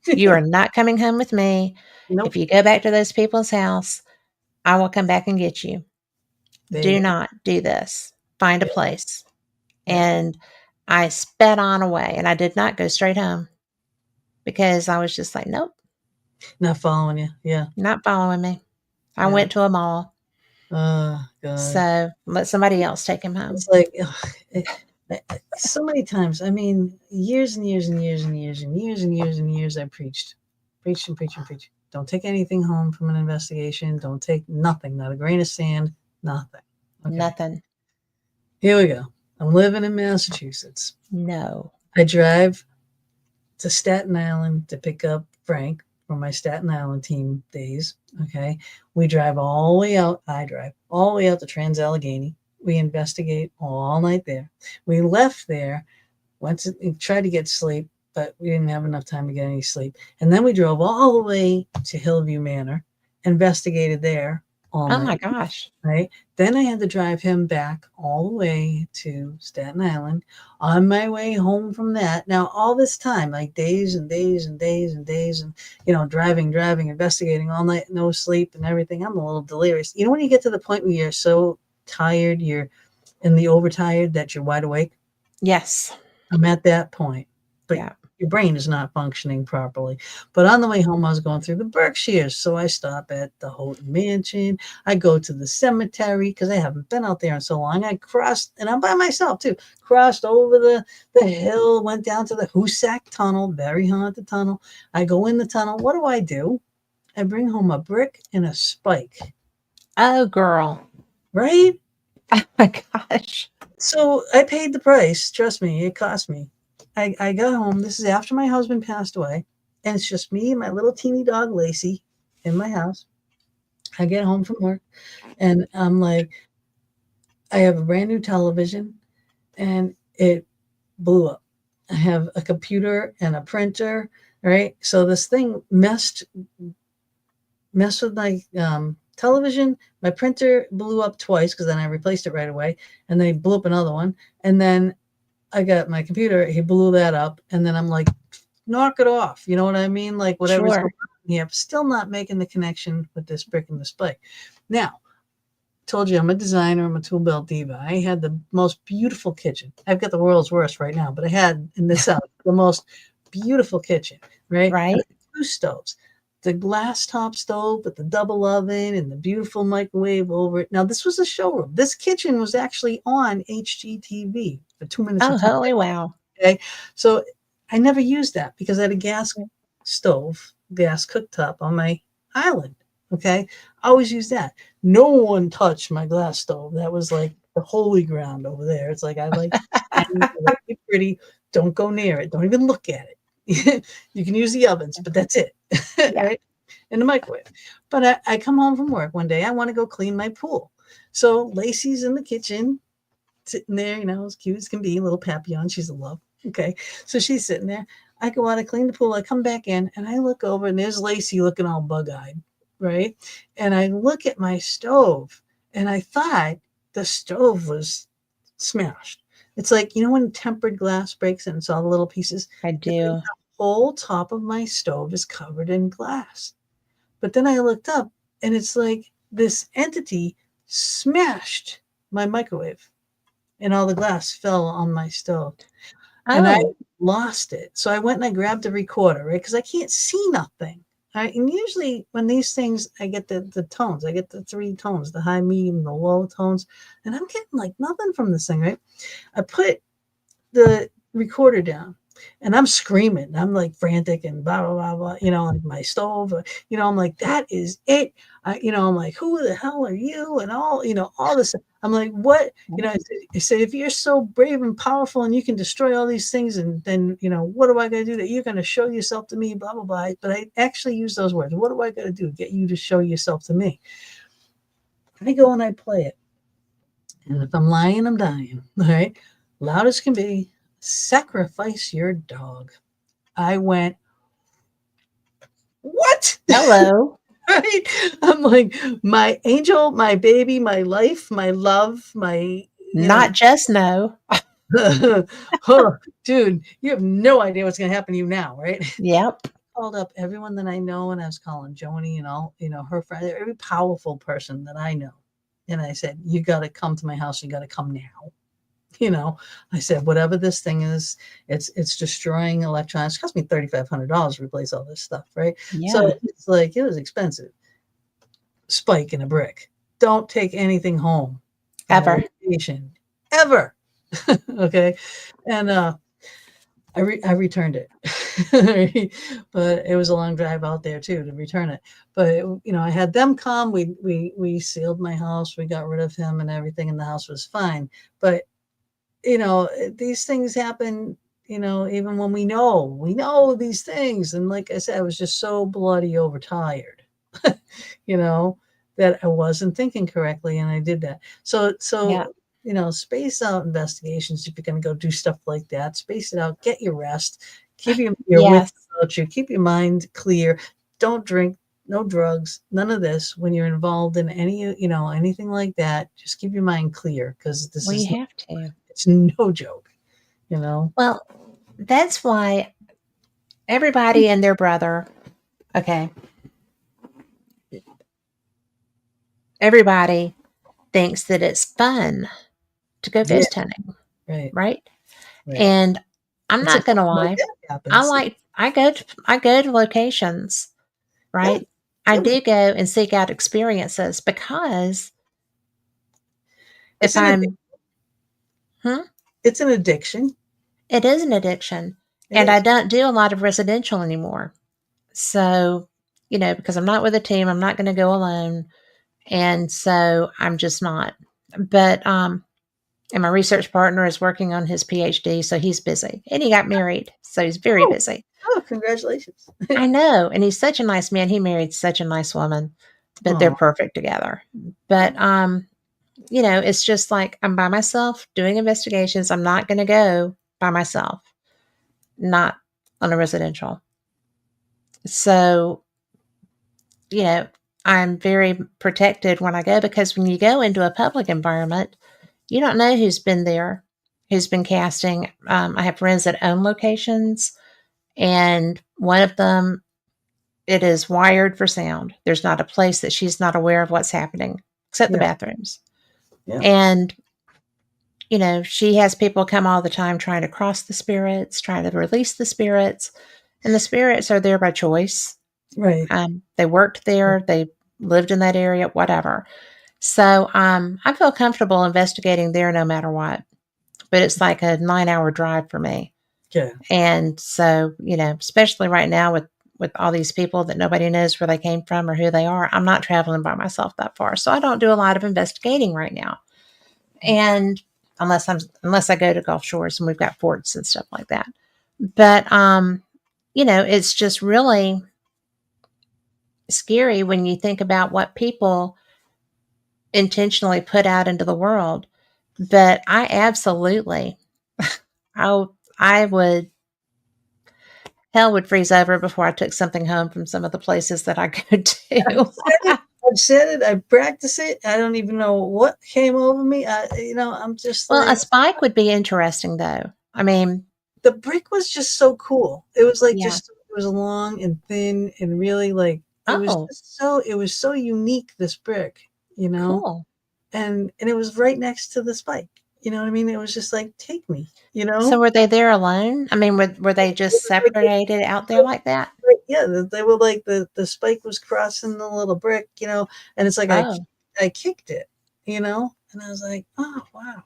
you are not coming home with me. If Nope. you go back to those people's house, I will come back and get you. There you Do go. not do this. Find a Yeah. place. Yeah. And I sped on away, and I did not go straight home because I was just like, nope, Not following you. Yeah. not following me. I Yeah. went to a mall. Oh God. So let somebody else take him home. It's like so many times. I mean, years and years and years and years and years and years and years. I preached and preached and preached. Don't take anything home from an investigation. Don't take nothing. Not a grain of sand. Nothing. Okay. Nothing. Here we go. I'm living in Massachusetts. No. I drive to Staten Island to pick up Frank from my Staten Island team days. Okay. We drive all the way out. I drive all the way out to Trans Allegheny. We investigate all night there. We left there, went to tried to get sleep, but we didn't have enough time to get any sleep. And then we drove all the way to Hillview Manor, investigated there all Oh my night, gosh. right? Then I had to drive him back all the way to Staten Island. On my way home from that, now all this time, like days and days and days and days, and driving, investigating all night, no sleep and everything. I'm a little delirious. You know when you get to the point where you're so tired, you're in the overtired that you're wide awake? Yes. I'm at that point, but Yeah. your brain is not functioning properly. But on the way home, I was going through the Berkshires. So I stop at the Houghton Mansion. I go to the cemetery because I haven't been out there in so long. I crossed, and I'm by myself too, crossed over the hill, went down to the Hoosac Tunnel, very haunted tunnel. I go in the tunnel. What do? I bring home a brick and a spike, Oh, girl. right? Oh my gosh. So I paid the price. Trust me, it cost me. I got home. This is after my husband passed away, and it's just me and my little teeny dog Lacey in my house. I get home from work, and I'm like, I have a brand new television, and it blew up. I have a computer and a printer, right? So this thing messed with my television. My printer blew up twice because then I replaced it right away, and they blew up another one, and then I got my computer, he blew that up, and then I'm like, knock it off. You know what I mean? Like whatever's Sure. going on here, still not making the connection with this brick and display. Now, told you I'm a designer, I'm a tool belt diva. I had the most beautiful kitchen. I've got the world's worst right now, but I had in this house the most beautiful kitchen, right? And Right. two stoves. The glass top stove with the double oven and the beautiful microwave over it. Now, this was a showroom. This kitchen was actually on HGTV for 2 minutes of Oh, time. holy wow. Okay. So I never used that because I had a gas stove, gas cooktop on my island. Okay. I always use that. No one touched my glass stove. That was like the holy ground over there. It's like I like it's pretty. Don't go near it. Don't even look at it. You can use the ovens, but that's it. Yeah. Right. In the microwave. But I come home from work one day. I want to go clean my pool. So Lacey's in the kitchen sitting there, as cute as can be, a little Papillon. She's a love. Okay. So she's sitting there. I go out, I clean the pool. I come back in and I look over and there's Lacey looking all bug eyed. Right. And I look at my stove and I thought the stove was smashed. It's like, when tempered glass breaks and it's all the little pieces. I It's like do. the whole top of my stove is covered in glass. But then I looked up and it's like this entity smashed my microwave and all the glass fell on my stove and I Oh, lost it. So I went and I grabbed a recorder, right? Because I can't see nothing. Right? And usually when these things, I get the tones, I get the three tones, the high, medium, the low tones, and I'm getting like nothing from this thing, right? I put the recorder down and I'm screaming. I'm like frantic and blah, blah, blah, blah, like my stove, I'm like, that is it. I'm like, who the hell are you? And all this. I'm like, what? I said, if you're so brave and powerful and you can destroy all these things, and then, what do I got to do that you're going to show yourself to me? Blah, blah, blah. But I actually use those words. What do I got to do? Get you to show yourself to me. I go and I play it. And if I'm lying, I'm dying. All right. Loud as can be, sacrifice your dog. I went, what? hello. Right? I'm like, my angel, my baby, my life, my love, my, Not just no. oh, dude, you have no idea what's going to happen to you now, right? Yep. Called up everyone that I know, and I was calling Joni and all, her friend, every powerful person that I know. And I said, you got to come to my house. You got to come now. I said, whatever this thing is, it's destroying electronics. It cost me $3,500 to replace all this stuff, right? So Yeah. it's like, it was expensive. Spike in a brick. Don't take anything home on Ever. vacation, ever. Okay. And I returned it. But it was a long drive out there too to return it. But I had them come. We sealed my house. We got rid of him and everything, and the house was fine. But these things happen, even when we know these things. And like I said, I was just so bloody overtired, you know, that I wasn't thinking correctly. And I did that. Yeah. So, space out investigations. If you're going to go do stuff like that, space it out, get your rest, Keep your wits Yes, about you. Keep your mind clear. Don't drink, no drugs, none of this when you're involved in anything like that. Just keep your mind clear because this we is have to. it's no joke, you know. Well, that's why everybody and their brother, okay, everybody thinks that it's fun to go Yeah, ghost hunting, right, right? right. And I'm Until not gonna something like lie, that happens. I go to locations, Yeah, right? I yeah, do go and seek out experiences because it's if I'm hmm, it's an addiction. it is an addiction. It And I is. don't do a lot of residential anymore. So, because I'm not with a team, I'm not gonna go alone. And so I'm just not. But and my research partner is working on his PhD, so he's busy. And he got married, so he's very Oh, busy. oh, congratulations. I know, and he's such a nice man. He married such a nice woman, but they're Oh, perfect together. But it's just like I'm by myself doing investigations. I'm not going to go by myself, not on a residential. So, you know, I'm very protected when I go because when you go into a public environment, you don't know who's been there, who's been casting. I have friends that own locations, and one of them, it is wired for sound. There's not a place that she's not aware of what's happening, except the yeah, bathrooms. yeah, And, she has people come all the time trying to cross the spirits, trying to release the spirits. And the spirits are there by choice. right. They worked there, they lived in that area, whatever. So I feel comfortable investigating there no matter what. But it's like a 9-hour drive for me. Yeah, And so, especially right now with all these people that nobody knows where they came from or who they are, I'm not traveling by myself that far. So I don't do a lot of investigating right now. And unless I go to Gulf Shores and we've got forts and stuff like that. But it's just really scary when you think about what people intentionally put out into the world. But I absolutely I would hell would freeze over before I took something home from some of the places that I go I've to. said it. I've said it. I practice it. I don't even know what came over me. I'm just Well, a like spike would be interesting though. I mean, the brick was just so cool. It was like yeah. it was long and thin and really like Oh, it was so unique. This brick, you know, cool. and it was right next to the spike. You know what I mean? It was just like take me. You So know, were they there alone? I mean, were they it just was like separated out there like that? yeah, they were like the spike was crossing the little brick, and it's like Oh, I kicked it, and I was like, oh wow,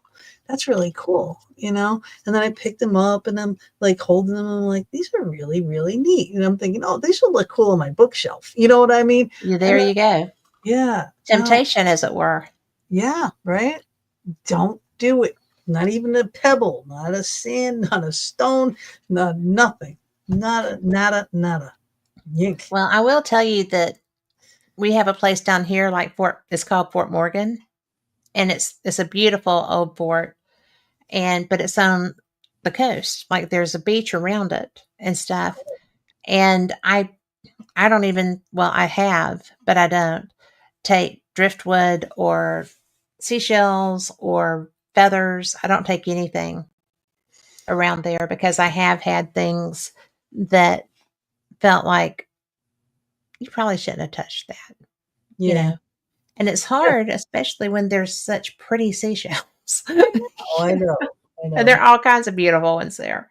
that's really cool, and then I picked them up and I'm like holding them and I'm like, these are really, really neat. And I'm thinking, oh, these will look cool on my bookshelf. You know what I mean? there And you go. yeah, no, Temptation, as it were. yeah, right. Don't do it. Not even a pebble, not a sand, not a stone, not nothing. Nada, nada, nada. Yink. Well, I will tell you that we have a place down here like it's called Fort Morgan, and it's a beautiful old fort, but it's on the coast. Like there's a beach around it and stuff. And I don't even, well, I have, but I don't take driftwood or seashells or feathers. I don't take anything around there because I have had things that felt like you probably shouldn't have touched that, you Yeah. know. And it's Yeah. hard, especially when there's such pretty seashells. I know, I know, I And there know. are all kinds of beautiful ones there.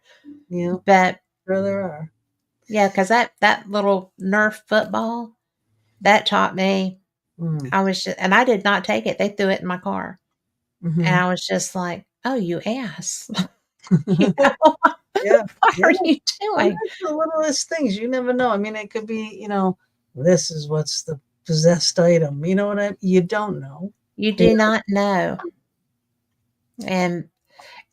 Yeah, But sure there are. yeah, because that little Nerf football that taught me. Mm. And I did not take it. They threw it in my car. And Mhm. I was just like, "Oh, you ass." You know, Yeah, what yeah. are you And doing? that's the littlest things. You never know. I mean, it could be, this is what's the possessed item. You know what you don't know. You You do not know. And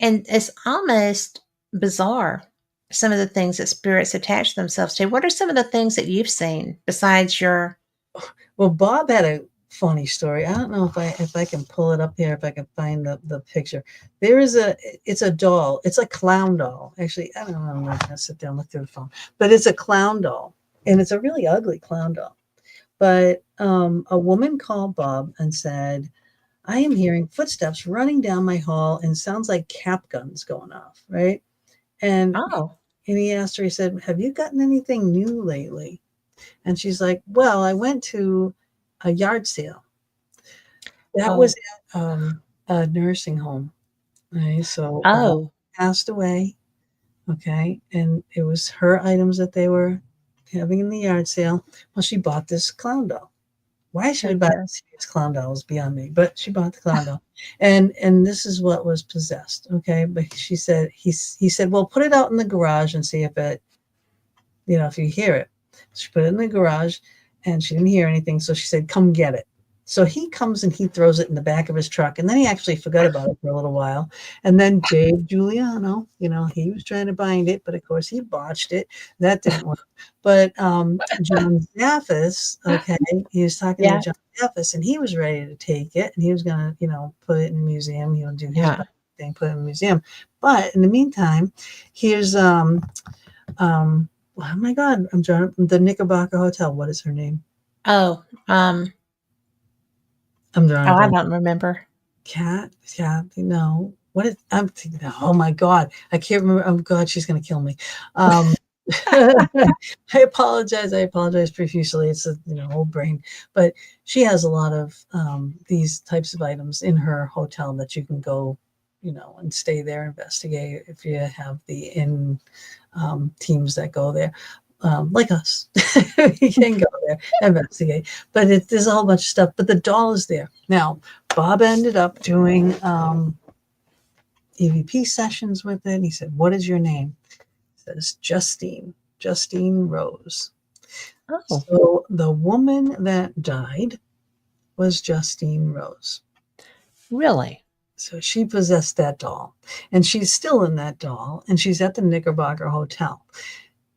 it's almost bizarre, some of the things that spirits attach themselves to. What are some of the things that you've seen besides your Well, Bob had a funny story. I don't know if I can pull it up here, if I can find the picture. It's a doll. It's a clown doll. Actually, I don't know. I'm not gonna sit there and look through the phone, but it's a clown doll, and it's a really ugly clown doll. But a woman called Bob and said, I am hearing footsteps running down my hall and sounds like cap guns going off, right? And Oh, and he asked her, he said, have you gotten anything new lately? And she's like, well, I went to a yard sale. That was oh, at a nursing home. Right? So a woman oh, passed away. Okay. And it was her items that they were having in the yard sale. Well, she bought this clown doll. Why she would buy okay. this clown doll is beyond me, but she bought the clown doll. And this is what was possessed. Okay. But she said, he said, well, put it out in the garage and see if it, if you hear it. She put it in the garage and she didn't hear anything. So she said, come get it. So he comes and he throws it in the back of his truck. And then he actually forgot about it for a little while. And then Dave Giuliano, he was trying to bind it, but of course he botched it. That didn't work. But John Zaffis, okay, he was talking to Yeah, John Zaffis and he was ready to take it and he was going to, put it in a museum. He'll do his yeah. thing, put it in a museum. But in the meantime, here's oh my God, I'm drawing the Knickerbocker Hotel. What is her name? Oh, I'm drawing a oh, I blank. don't remember. No. What is I'm thinking? Oh my God, I can't remember. Oh God, she's gonna kill me. Um, I apologize. I apologize profusely. It's a old brain, but she has a lot of these types of items in her hotel that you can go, and stay there, investigate if you have the in teams that go there. Like us, we can go there, investigate. But there's a whole bunch of stuff. But the doll is there. Now, Bob ended up doing EVP sessions with it. He said, what is your name? He says, Justine Rose. Oh, So the woman that died was Justine Rose. really? So she possessed that doll. And she's still in that doll. And she's at the Knickerbocker Hotel.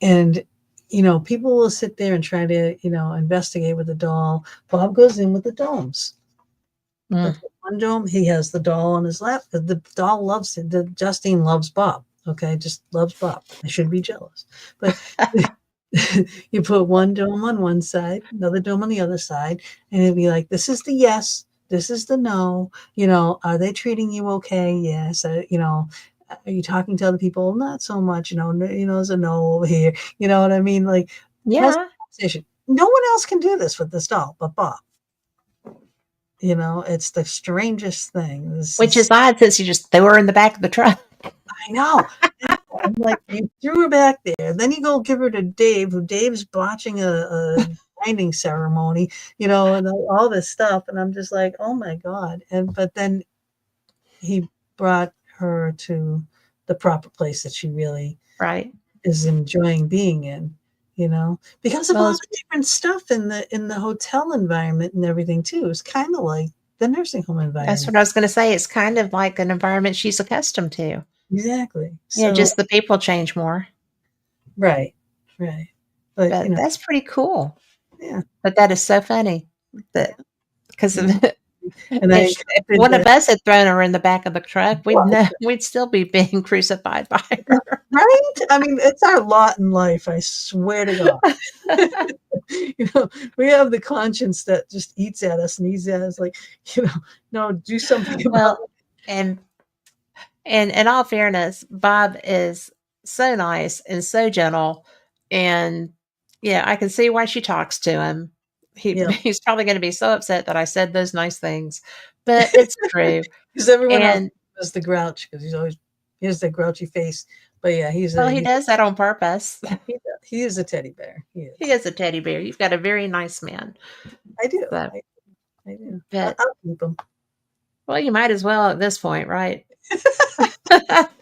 And people will sit there and try to, investigate with the doll. Bob goes in with the domes. Mm. Okay, one dome, he has the doll on his lap. The doll loves him. Justine loves Bob. Okay, just loves Bob. I should be jealous. But you put one dome on one side, another dome on the other side, and it'd be like, this is the yes, this is the no. Are they treating you okay? Yes. Are you talking to other people? Not so much. There's a no over here. You know what I mean? Like, has Yeah. a conversation. No one else can do this with this doll but Bob. It's the strangest thing. Which is odd since you just threw her in the back of the truck. I know. I'm like, you threw her back there. Then you go give her to Dave, who Dave's botching a binding ceremony, and all this stuff. And I'm just like, oh my God. But then he brought her to the proper place that she really Right. is enjoying being in, because of Well, all the different stuff in the hotel environment and everything too. It's kind of like the nursing home that's what environment. I was going to say. It's kind of like an environment she's accustomed to. Exactly. Yeah, So, just the people change more. right, right. But, But that's pretty cool. yeah. But that is so funny that because Yeah. And I if encountered one of that. us had thrown her in the back of the truck, we'd Well, know we'd still be being crucified by her. right? I mean, it's our lot in life. I swear to God. We have the conscience that just eats at us and eats at us like, no, do something about Well, and in all fairness, Bob is so nice and so gentle, and yeah, I can see why she talks to him. it. Yeah. He's probably going to be so upset that I said those nice things, but it's true. Because everyone else And does the grouch because he has that grouchy face. But yeah, well, he does that on purpose. he is a teddy bear. He He is. is a teddy bear. You've got a very nice man. I do. So, I do. but I'll keep him. well, you might as well at this point, right?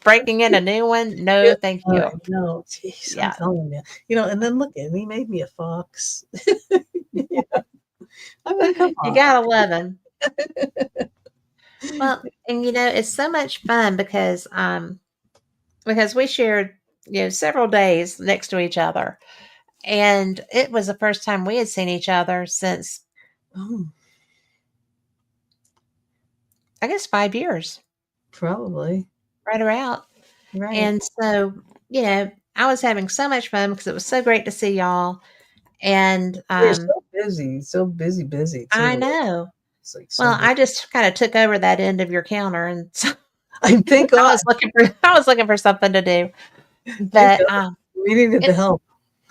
Breaking in a new one? Yeah, No, thank I you. know. Jeez, I'm Yeah. telling you. And then look at me, he made me a fox. I mean, come You on. gotta love him. Well, and it's so much fun because we shared, several days next to each other. And it was the first time we had seen each other since Oh, I guess 5 years, Probably. right around. Right. And so, I was having so much fun because it was so great to see y'all. And You're so busy, busy I too. know. It's like so Well, busy. I just kind of took over that end of your counter, and so I thank I God. was looking for I was looking for something to do. Thank But God. We needed it the help.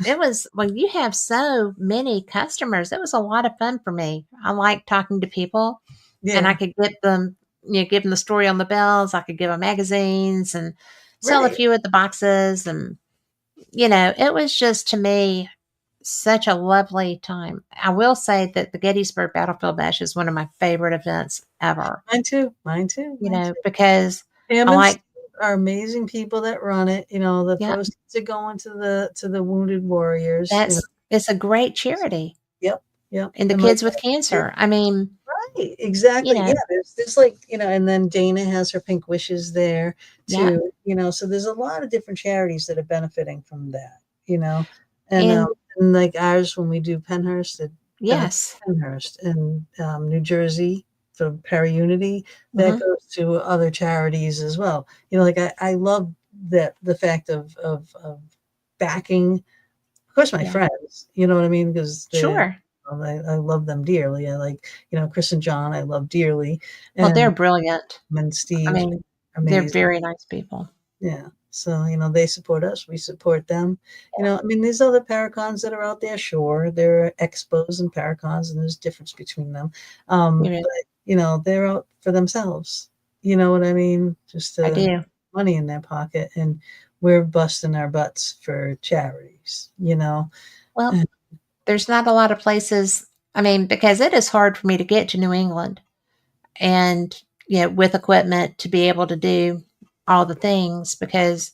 it was when you have so many customers, it was a lot of fun for me. I like talking to people, and I Yeah. could get them, give them the story on the bells. I could give them magazines and sell a Right. few of the boxes, and it was just to me such a lovely time. I will say that the Gettysburg Battlefield Bash is one of my favorite events ever. Mine too. Mine too. Mine too. Because Pam I and like, Steve are amazing people that run it. The yeah, proceeds are going to the wounded warriors. it's a great charity. Yep. Yep. And the And like kids with yeah, cancer. I mean, right, you exactly. Yeah, know, there's like, and then Dana has her Pink Wishes there yeah. too. So there's a lot of different charities that are benefiting from that, and And and like ours when we do Penhurst, it benefits yes. Penhurst, and New Jersey for Unity that Hmm. goes to other charities as well. Like I love that the fact of backing, of course, my Yeah. friends, you know what I mean? Because Sure. I love them dearly. I like, Chris and John, I love dearly. Well, they're And, brilliant. I Steve, mean, they're amazing. very nice people. Yeah. So, they support us, we support them. I mean, there's other paracons that are out there, sure. There are expos and paracons, and there's difference between them. Yeah, But, they're out for themselves. You know what I mean? Just I do. money in their pocket. And we're busting our butts for charities. Well, And there's not a lot of places. I mean, because it is hard for me to get to New England and, with equipment to be able to do all the things because,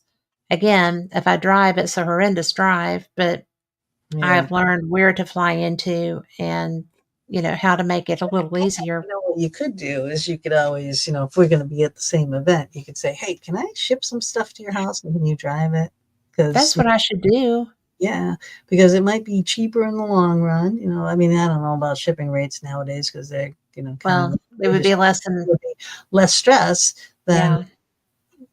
again, if I drive, it's a horrendous drive, but yeah. I've learned where to fly into and, how to make it a little easier. What you could do is you could always, if we're going to be at the same event, you could say, "Hey, can I ship some stuff to your house and can you drive it?" Because That's what I should do. yeah, because it might be cheaper in the long run. I mean, I don't know about shipping rates nowadays because they're, kind Well, of it would be less than, less stress than yeah. I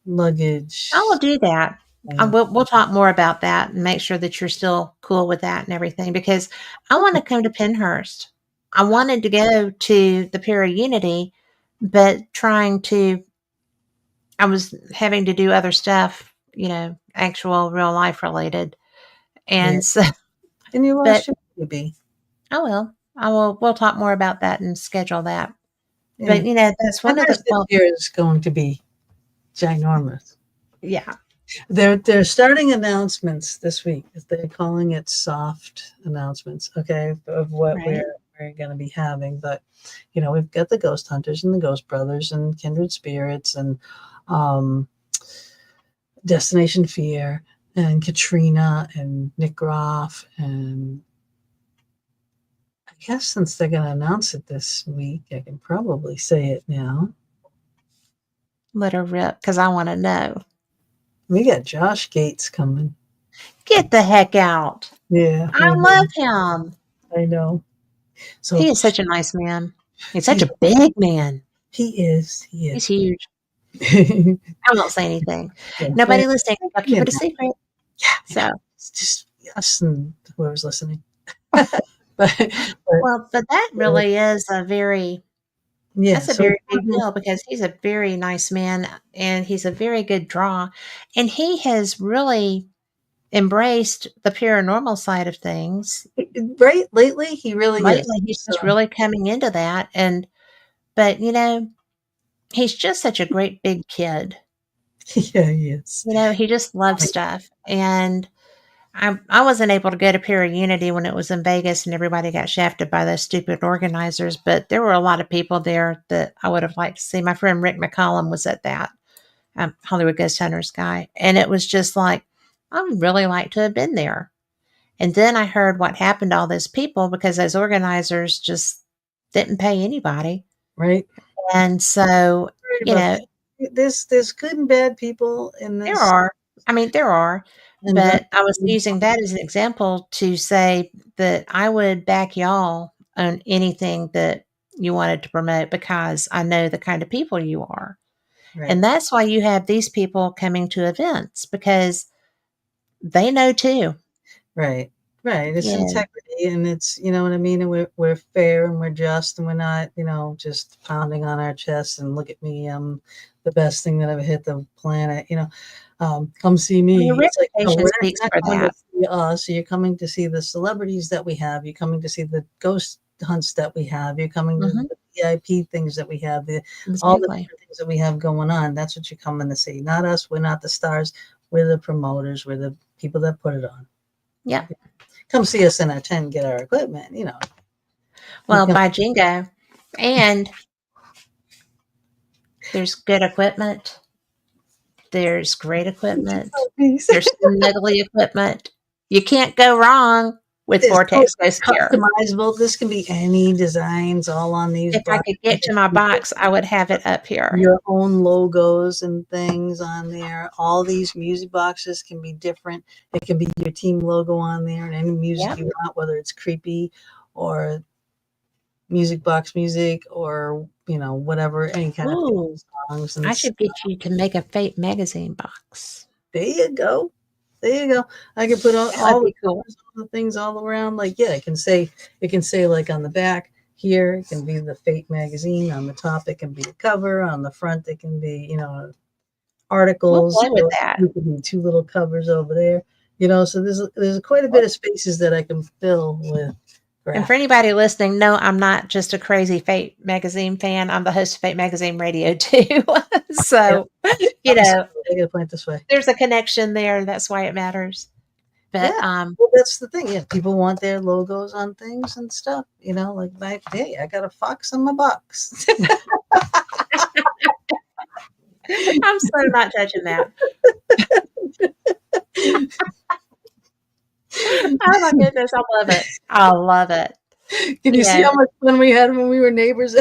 will luggage. do that. Yeah. We'll talk more about that and make sure that you're still cool with that and everything because I want Okay. to come to Penhurst. I wanted to go to the Para Unity, but I was having to do other stuff, actual real life related. Yeah. And so, And you but lost your baby. we'll talk more about that and schedule that. Yeah. But, that's one of Penhurst the, this year is going to be ginormous. yeah, They're starting announcements this week. They're calling it soft announcements, okay, of what right. we're going to be having. But we've got the Ghost Hunters and the Ghost Brothers and Kindred Spirits and um, Destination Fear and Katrina and Nick Groff, and I guess since they're going to announce it this week, I can probably say it now. Let her rip because I want to know. We got Josh Gates coming. Get the heck out. Yeah, I love him. I know. So He is such a nice man. He's such he's a big man. he He's is. huge. Yeah, I won't say anything. but Nobody listening. I'll keep you it a know, secret. yeah, So, it's just us and whoever's listening. but well, but that really is yeah, that's a so very big deal because he's a very nice man and he's a very good draw. And he has really embraced the paranormal side of things. right lately he really is. Lately, he's So just really coming into that. But, he's just such a great big kid. yeah, he is. He just loves stuff. And I wasn't able to go to Para Unity when it was in Vegas and everybody got shafted by those stupid organizers, but there were a lot of people there that I would have liked to see. My friend Rick McCollum was at that Hollywood Ghost Hunters guy, and it was just like I would really like to have been there. And then I heard what happened to all those people because those organizers just didn't pay anybody, Right. and so Right you about know that. There's good and bad people in there this are. I mean, there are, but I was environment. using that as an example to say that I would back y'all on anything that you wanted to promote because I know the kind of people you are. Right. And that's why you have these people coming to events because they know too. Right. Right. It's Yeah. integrity, and it's, you know what I mean? And we're fair and we're just, and we're not, just pounding on our chest and look at me, I'm the best thing that ever hit the planet, come see Well, your me. It's like, no, reputation we're speaks not for coming to that. see us. You're coming to see the celebrities that we have. You're coming to see the ghost hunts that we have. You're coming to Hmm. the VIP things that we have, all the Exactly. different things that we have going on. That's what you're coming to see. Not us. We're not the stars. We're the promoters. We're the people that put it on. Yep. Come see us in our tent, get our equipment, You Well, come by jingo. And there's good equipment. There's great equipment. There's snuggly equipment. You can't go wrong with It's Vortex Ghost Gear. customizable. This can be any designs all on these If I boxes. could get to my box, I would have it up here. Your own logos and things on there. All these music boxes can be different. It can be your team logo on there and any music Yep. you want, whether it's creepy or music box music or whatever, any kind of Ooh, songs I and should get you to make a Fate magazine box. there you go. There you go. I can put That would all be cool. the things all around. Like, yeah, it can say like on the back here, it can be the Fate magazine. On the top, it can be a cover. On the front, it can be, We'll articles. play with that. It could be two little covers over there. So there's quite a bit of spaces that I can fill with And for graphics. anybody listening, no, I'm not just a crazy Fate magazine fan. I'm the host of Fate magazine radio too. Yeah, So, you I'm sorry, know, I gotta point this way. there's a connection there. That's why it matters. But Yeah. Well, that's the thing. Yeah, people want their logos on things and stuff. Like hey, I got a fox in my box. I'm so not judging that. Oh my goodness, I love it. I love it. Can you see Yeah, how much fun we had when we were neighbors?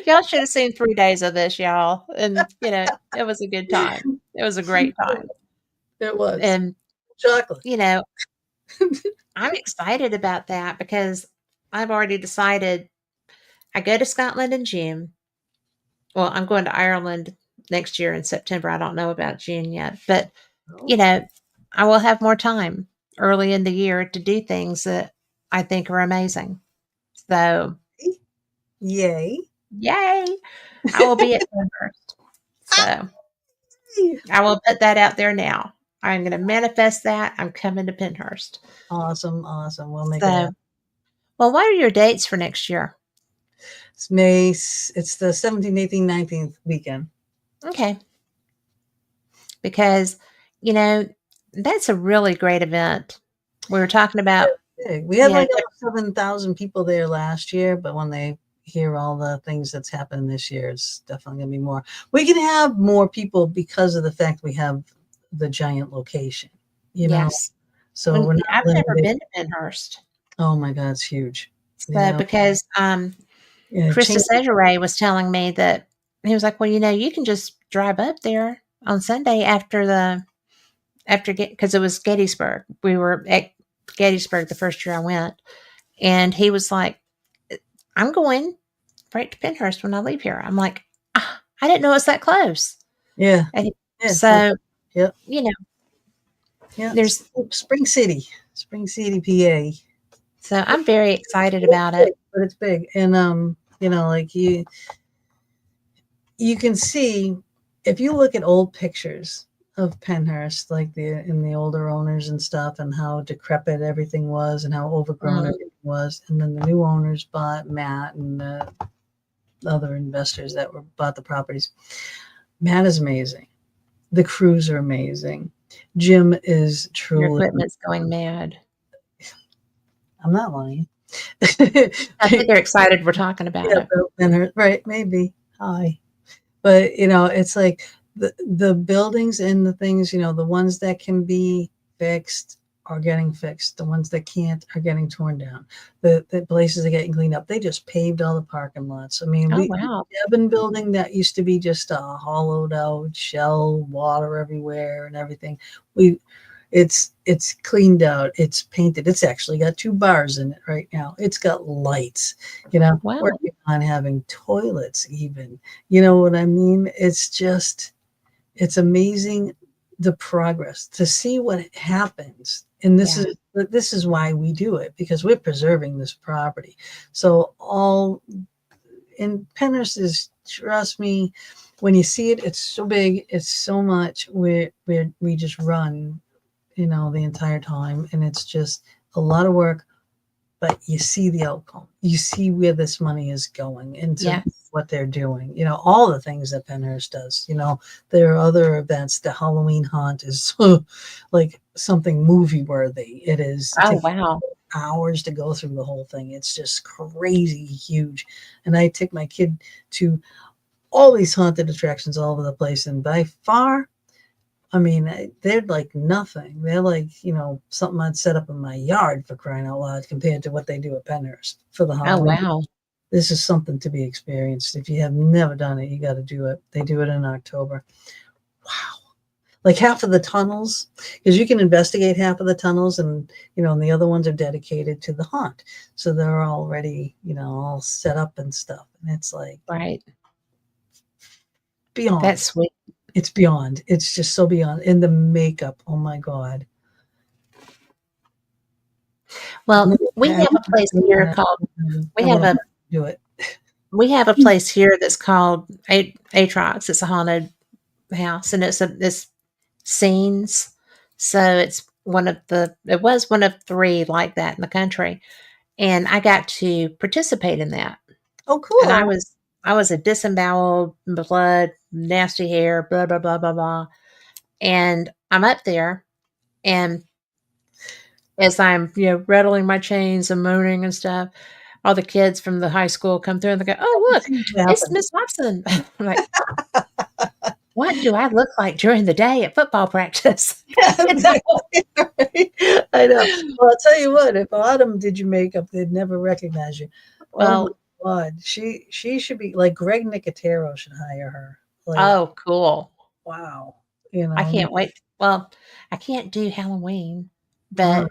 y'all should have seen 3 days of this, y'all. And it was a good time. It was a great time. It was And chocolate. you know, I'm excited about that because I've already decided I go to Scotland in June. Well, I'm going to Ireland next year in September. I don't know about June yet, but Oh, you know, I will have more time early in the year to do things that I think are amazing. So, yay! yay! I will be at Penhurst. So, I will put that out there now. I'm going to manifest that. I'm coming to Penhurst. Awesome, awesome. We'll make it So, happen. well, what are your dates for next year? It's May. It's the 17th, 18th, 19th weekend. Okay. Because, you know, that's a really great event. We were talking about, Big. We had yeah, like over 7,000 people there last year, but when they hear all the things that's happening this year, it's definitely gonna be more. We can have more people because of the fact we have the giant location, you know. yes. So we're not I've never limited. been to Penhurst. Oh my God, it's huge. So, because Yeah, Krista change. Sedgeray was telling me that he was like, well, you can just drive up there on Sunday because it was Gettysburg. We were at Gettysburg the first year I went, and he was like, I'm going right to Penhurst when I leave here. I'm like, I didn't know it was that close. Yeah, And yeah, so, yep, you know, yeah. there's, Spring City, PA. so I'm very excited It's about it. big, but it's big, and like you can see if you look at old pictures of Penhurst, like the older owners and stuff, and how decrepit everything was, and how overgrown Mm, everything was, and then the new owners bought Matt and the other investors that bought the properties. Matt is amazing. The crews are amazing. Jim is your truly. equipment's going mad. I'm not lying. I think they're excited we're talking about Yeah, it. Penhurst, right? Maybe. Hi. But it's like the buildings and the things, the ones that can be fixed are getting fixed. The ones that can't are getting torn down. The places are getting cleaned up. They just paved all the parking lots. I mean, Oh, the wow. Devon building that used to be just a hollowed out shell, water everywhere and everything. It's cleaned out, it's painted, it's actually got 2 bars in it right now. It's got lights, Wow. working on having toilets even. You know what I mean? It's amazing the progress to see what happens. And Yeah. this is why we do it, because we're preserving this property. So all in Penrith is, trust me, when you see it, it's so big, it's so much. We just run, the entire time, and it's just a lot of work. But you see the outcome. You see where this money is going into Yes. what they're doing. All the things that Penhurst does. There are other events. The Halloween haunt is like something movie worthy. It is. It Oh, takes wow. hours to go through the whole thing. It's just crazy huge. And I take my kid to all these haunted attractions all over the place, and by far, I mean, they're like nothing. They're like, something I'd set up in my yard, for crying out loud, compared to what they do at Penhurst for the Oh, Halloween. wow. This is something to be experienced. If you have never done it, you got to do it. They do it in October. Wow. Like half of the tunnels, because you can investigate half of the tunnels, and the other ones are dedicated to the haunt. So they're already, all set up and stuff. And it's like Right. beyond. That's sweet. It's beyond. It's just so beyond. And the makeup, oh my God. Well, we I have a place here called we have want a to do it. we have a place here that's called Atrox. It's a haunted house, and it's scenes. So it was one of 3 like that in the country, and I got to participate in that. Oh, And cool. I was a disemboweled, blood, nasty hair, blah blah blah blah blah. And I'm up there, and as I'm rattling my chains and moaning and stuff, all the kids from the high school come through and they go, "Oh, look, What it's happened? Miss Watson." I'm like, what do I look like during the day at football practice? You know? I know. Well, I'll tell you what. If Autumn did your makeup, they'd never recognize you. Oh my Well, God, she should be like Greg Nicotero should hire her. Like, oh, cool. wow, I can't wait. Well, I can't do Halloween, uh, but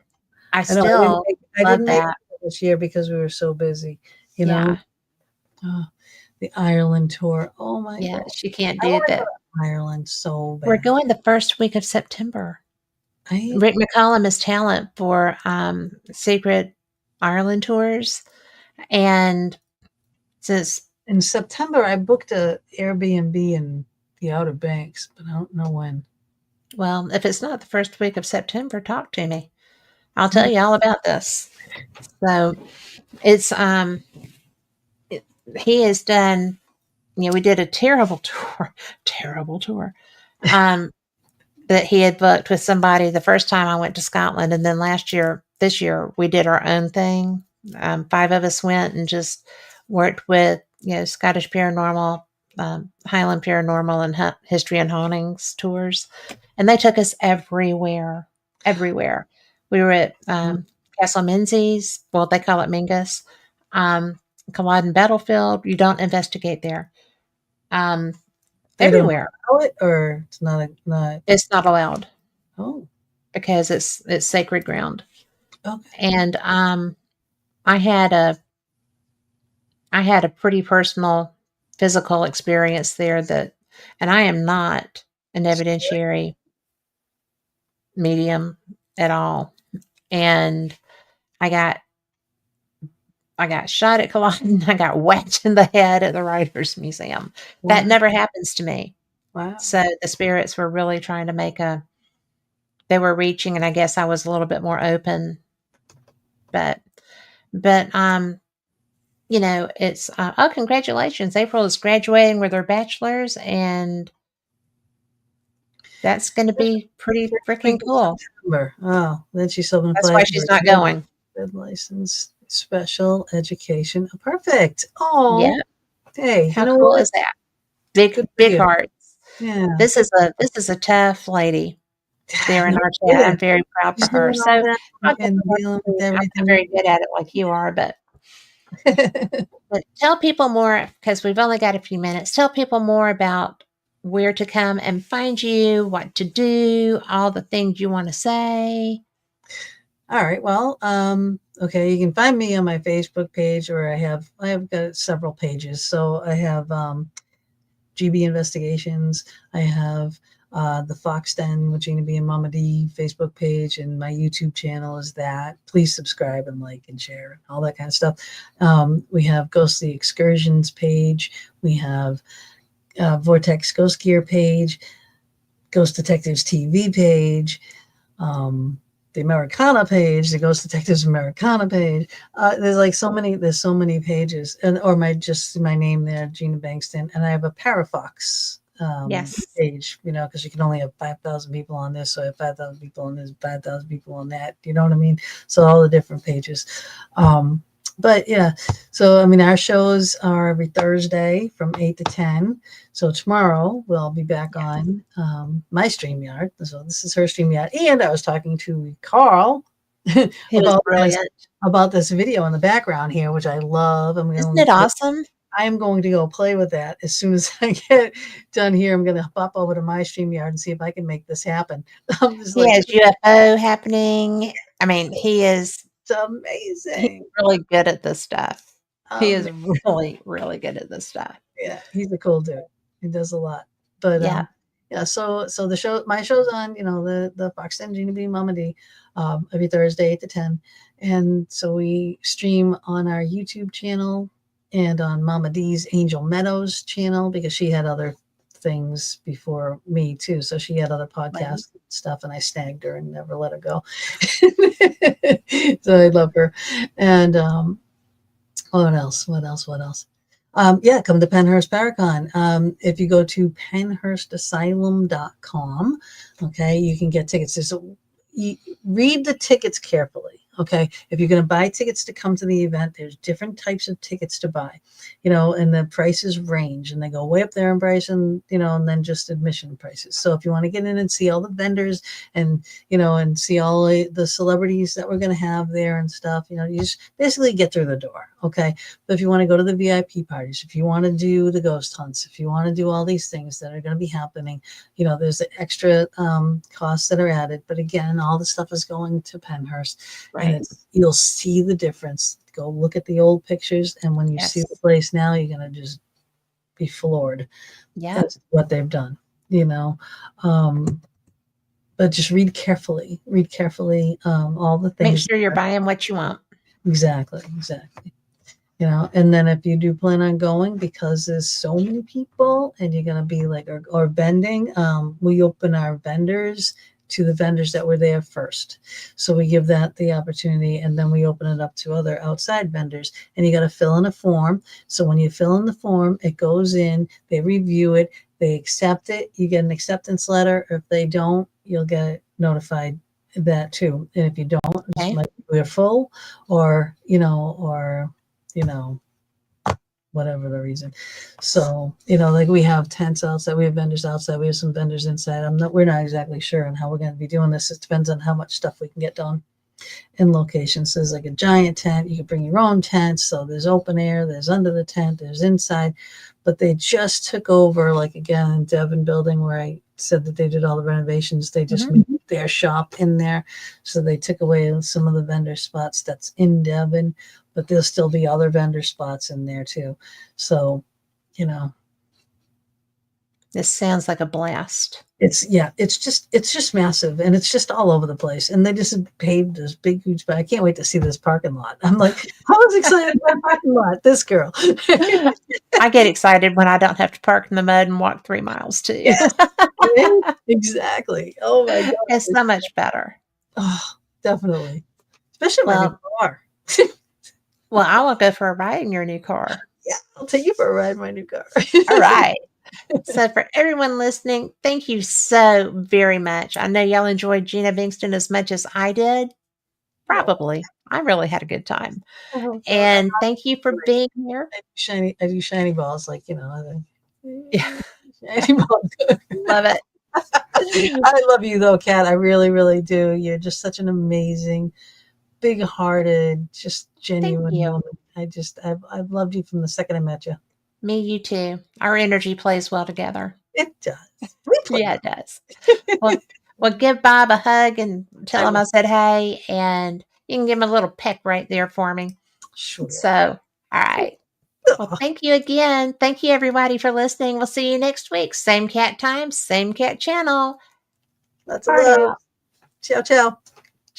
I I know I didn't still make I love didn't make that. it this year because we were so busy. You know, Yeah. uh, the Ireland tour. Oh my Yeah. God, She can't I do want to go that. to Ireland so We're bad. going the first week of September. I Rick McCollum is talent for Secret Ireland tours. And since, in September I booked a Airbnb in the Outer Banks, but I don't know when. well, if it's not the first week of September, talk to me. I'll tell you all about this. So it's he has done, we did a terrible tour, terrible tour. Um that he had booked with somebody the first time I went to Scotland, and then this year, we did our own thing. 5 of us went and just worked with Scottish Paranormal, Highland Paranormal, and History and Hauntings tours, and they took us everywhere, everywhere. We were at Castle Menzies, well, they call it Mingus, Culloden Battlefield. You don't investigate there. Um, They don't Everywhere. allow it, or it's not. It's not allowed Oh, because it's sacred ground. okay. And I had a I had a pretty personal physical experience there and I am not an evidentiary medium at all. And I got I got shot at Culloden. I got whacked in the head at the Writers Museum. That Wow. never happens to me. Wow. So the spirits were really trying to they were reaching, and I guess I was a little bit more open. But but it's oh, congratulations! April is graduating with her bachelor's, and that's going to be pretty First week freaking of cool. September. Oh, then she's still going to That's apply why for she's her not going. ed license, special education. Perfect. Oh, Yeah, hey, you how know cool what? is that? Big Good for big you. hearts. Yeah. This is a tough lady there in No our chat. kidding. I'm very proud for She's her. doing all So that I'll get and to work dealing with too. I'm not everything. very good at it like you are, but tell people more because we've only got a few minutes. Tell people more about where to come and find you, what to do, all the things you want to say. All right. Well, okay, you can find me on my Facebook page, or I have got several pages. So I have GB Investigations. I have the Fox Den with Gina B and Mama D Facebook page, and my YouTube channel is that. Please subscribe and like and share and all that kind of stuff. We have Ghostly Excursions page. We have Vortex Ghost Gear page, Ghost Detectives TV page, the Americana page, the Ghost Detectives Americana page. There's so many pages, and or my name there, Gina Bengston, and I have a Parafox Yes. page, because you can only have 5,000 people on this, so I have 5,000 people on this, 5,000 people on that. You know what I mean? So all the different pages. But yeah, so I mean, our shows are every Thursday from 8 to 10. So tomorrow we'll be back on my StreamYard. So this is her StreamYard. And I was talking to Carl He was about brilliant. this video in the background here, which I love. Isn't it awesome? I'm going to go play with that as soon as I get done here. I'm going to pop over to my StreamYard and see if I can make this happen. I'm just He like, has UFO happening. I mean, it's he's amazing. really good at this stuff. He is Amazing. really, really good at this stuff. Yeah, he's a cool dude. He does a lot. But Yeah. yeah, so my show's on, the Fox 10 Gina B Mama D, every Thursday 8 to 10. And so we stream on our YouTube channel and on Mama D's Angel Meadows channel, because she had other things before me too. So she had other podcast stuff, and I snagged her and never let her go. So I love her. And what else? Yeah, come to Penhurst Paracon. If you go to penhurstasylum.com, okay, you can get tickets. Read the tickets carefully. Okay. If you're going to buy tickets to come to the event, there's different types of tickets to buy, and the prices range, and they go way up there in price, and, and then just admission prices. So if you want to get in and see all the vendors and, and see all the celebrities that we're going to have there and stuff, you just basically get through the door. Okay. But if you want to go to the VIP parties, if you want to do the ghost hunts, if you want to do all these things that are going to be happening, there's the extra costs that are added. But again, all the stuff is going to Penhurst. Right. And you'll see the difference. Go look at the old pictures, and when you see the place now, you're going to just be floored. Yeah. That's what they've done, but just read carefully all the things. Make sure you're buying what you want. Exactly. And then if you do plan on going, because there's so many people and you're going to be like, or vending, we open our vendors to the vendors that were there first. So we give that the opportunity, and then we open it up to other outside vendors, and you got to fill in a form. So when you fill in the form, it goes in, they review it, they accept it, you get an acceptance letter. If they don't, you'll get notified that too. And if you don't, Okay. we're full, or whatever the reason. So, like we have tents outside, we have vendors outside, we have some vendors inside. We're not exactly sure on how we're going to be doing this. It depends on how much stuff we can get done in locations. So there's like a giant tent. You can bring your own tent. So there's open air, there's under the tent, there's inside. But they just took over, like again, in Devon building where I said that they did all the renovations. They just moved their shop in there. So they took away some of the vendor spots that's in Devon, but there'll still be other vendor spots in there too. So, This sounds like a blast. it's just massive, and it's just all over the place. And they just paved this big, huge, but I can't wait to see this parking lot. I'm like, I was excited about parking lot, this girl. I get excited when I don't have to park in the mud and walk 3 miles too. Yes, exactly. Oh my God. It's so much better. Oh, definitely. Especially my new car. Well, I will go for a ride in your new car. Yeah, I'll take you for a ride in my new car. All right. So for everyone listening, thank you so very much. I know y'all enjoyed Gina Bengston as much as I did. Probably. I really had a good time. And thank you for being here. I do shiny balls, like, Yeah. Shiny balls. Love it. I love you though, Kat. I really, really do. You're just such an amazing, big-hearted, just genuine woman. I've loved you from the second I met you. Me, you too. Our energy plays well together. It does. We play. Yeah, it does. Well, give Bob a hug and tell I him I will. said hey, and you can give him a little peck right there for me. Sure. So, all right. Well, Aw, thank you again. Thank you, everybody, for listening. We'll see you next week. Same cat time, same cat channel. lots of Part love. out. Ciao, ciao.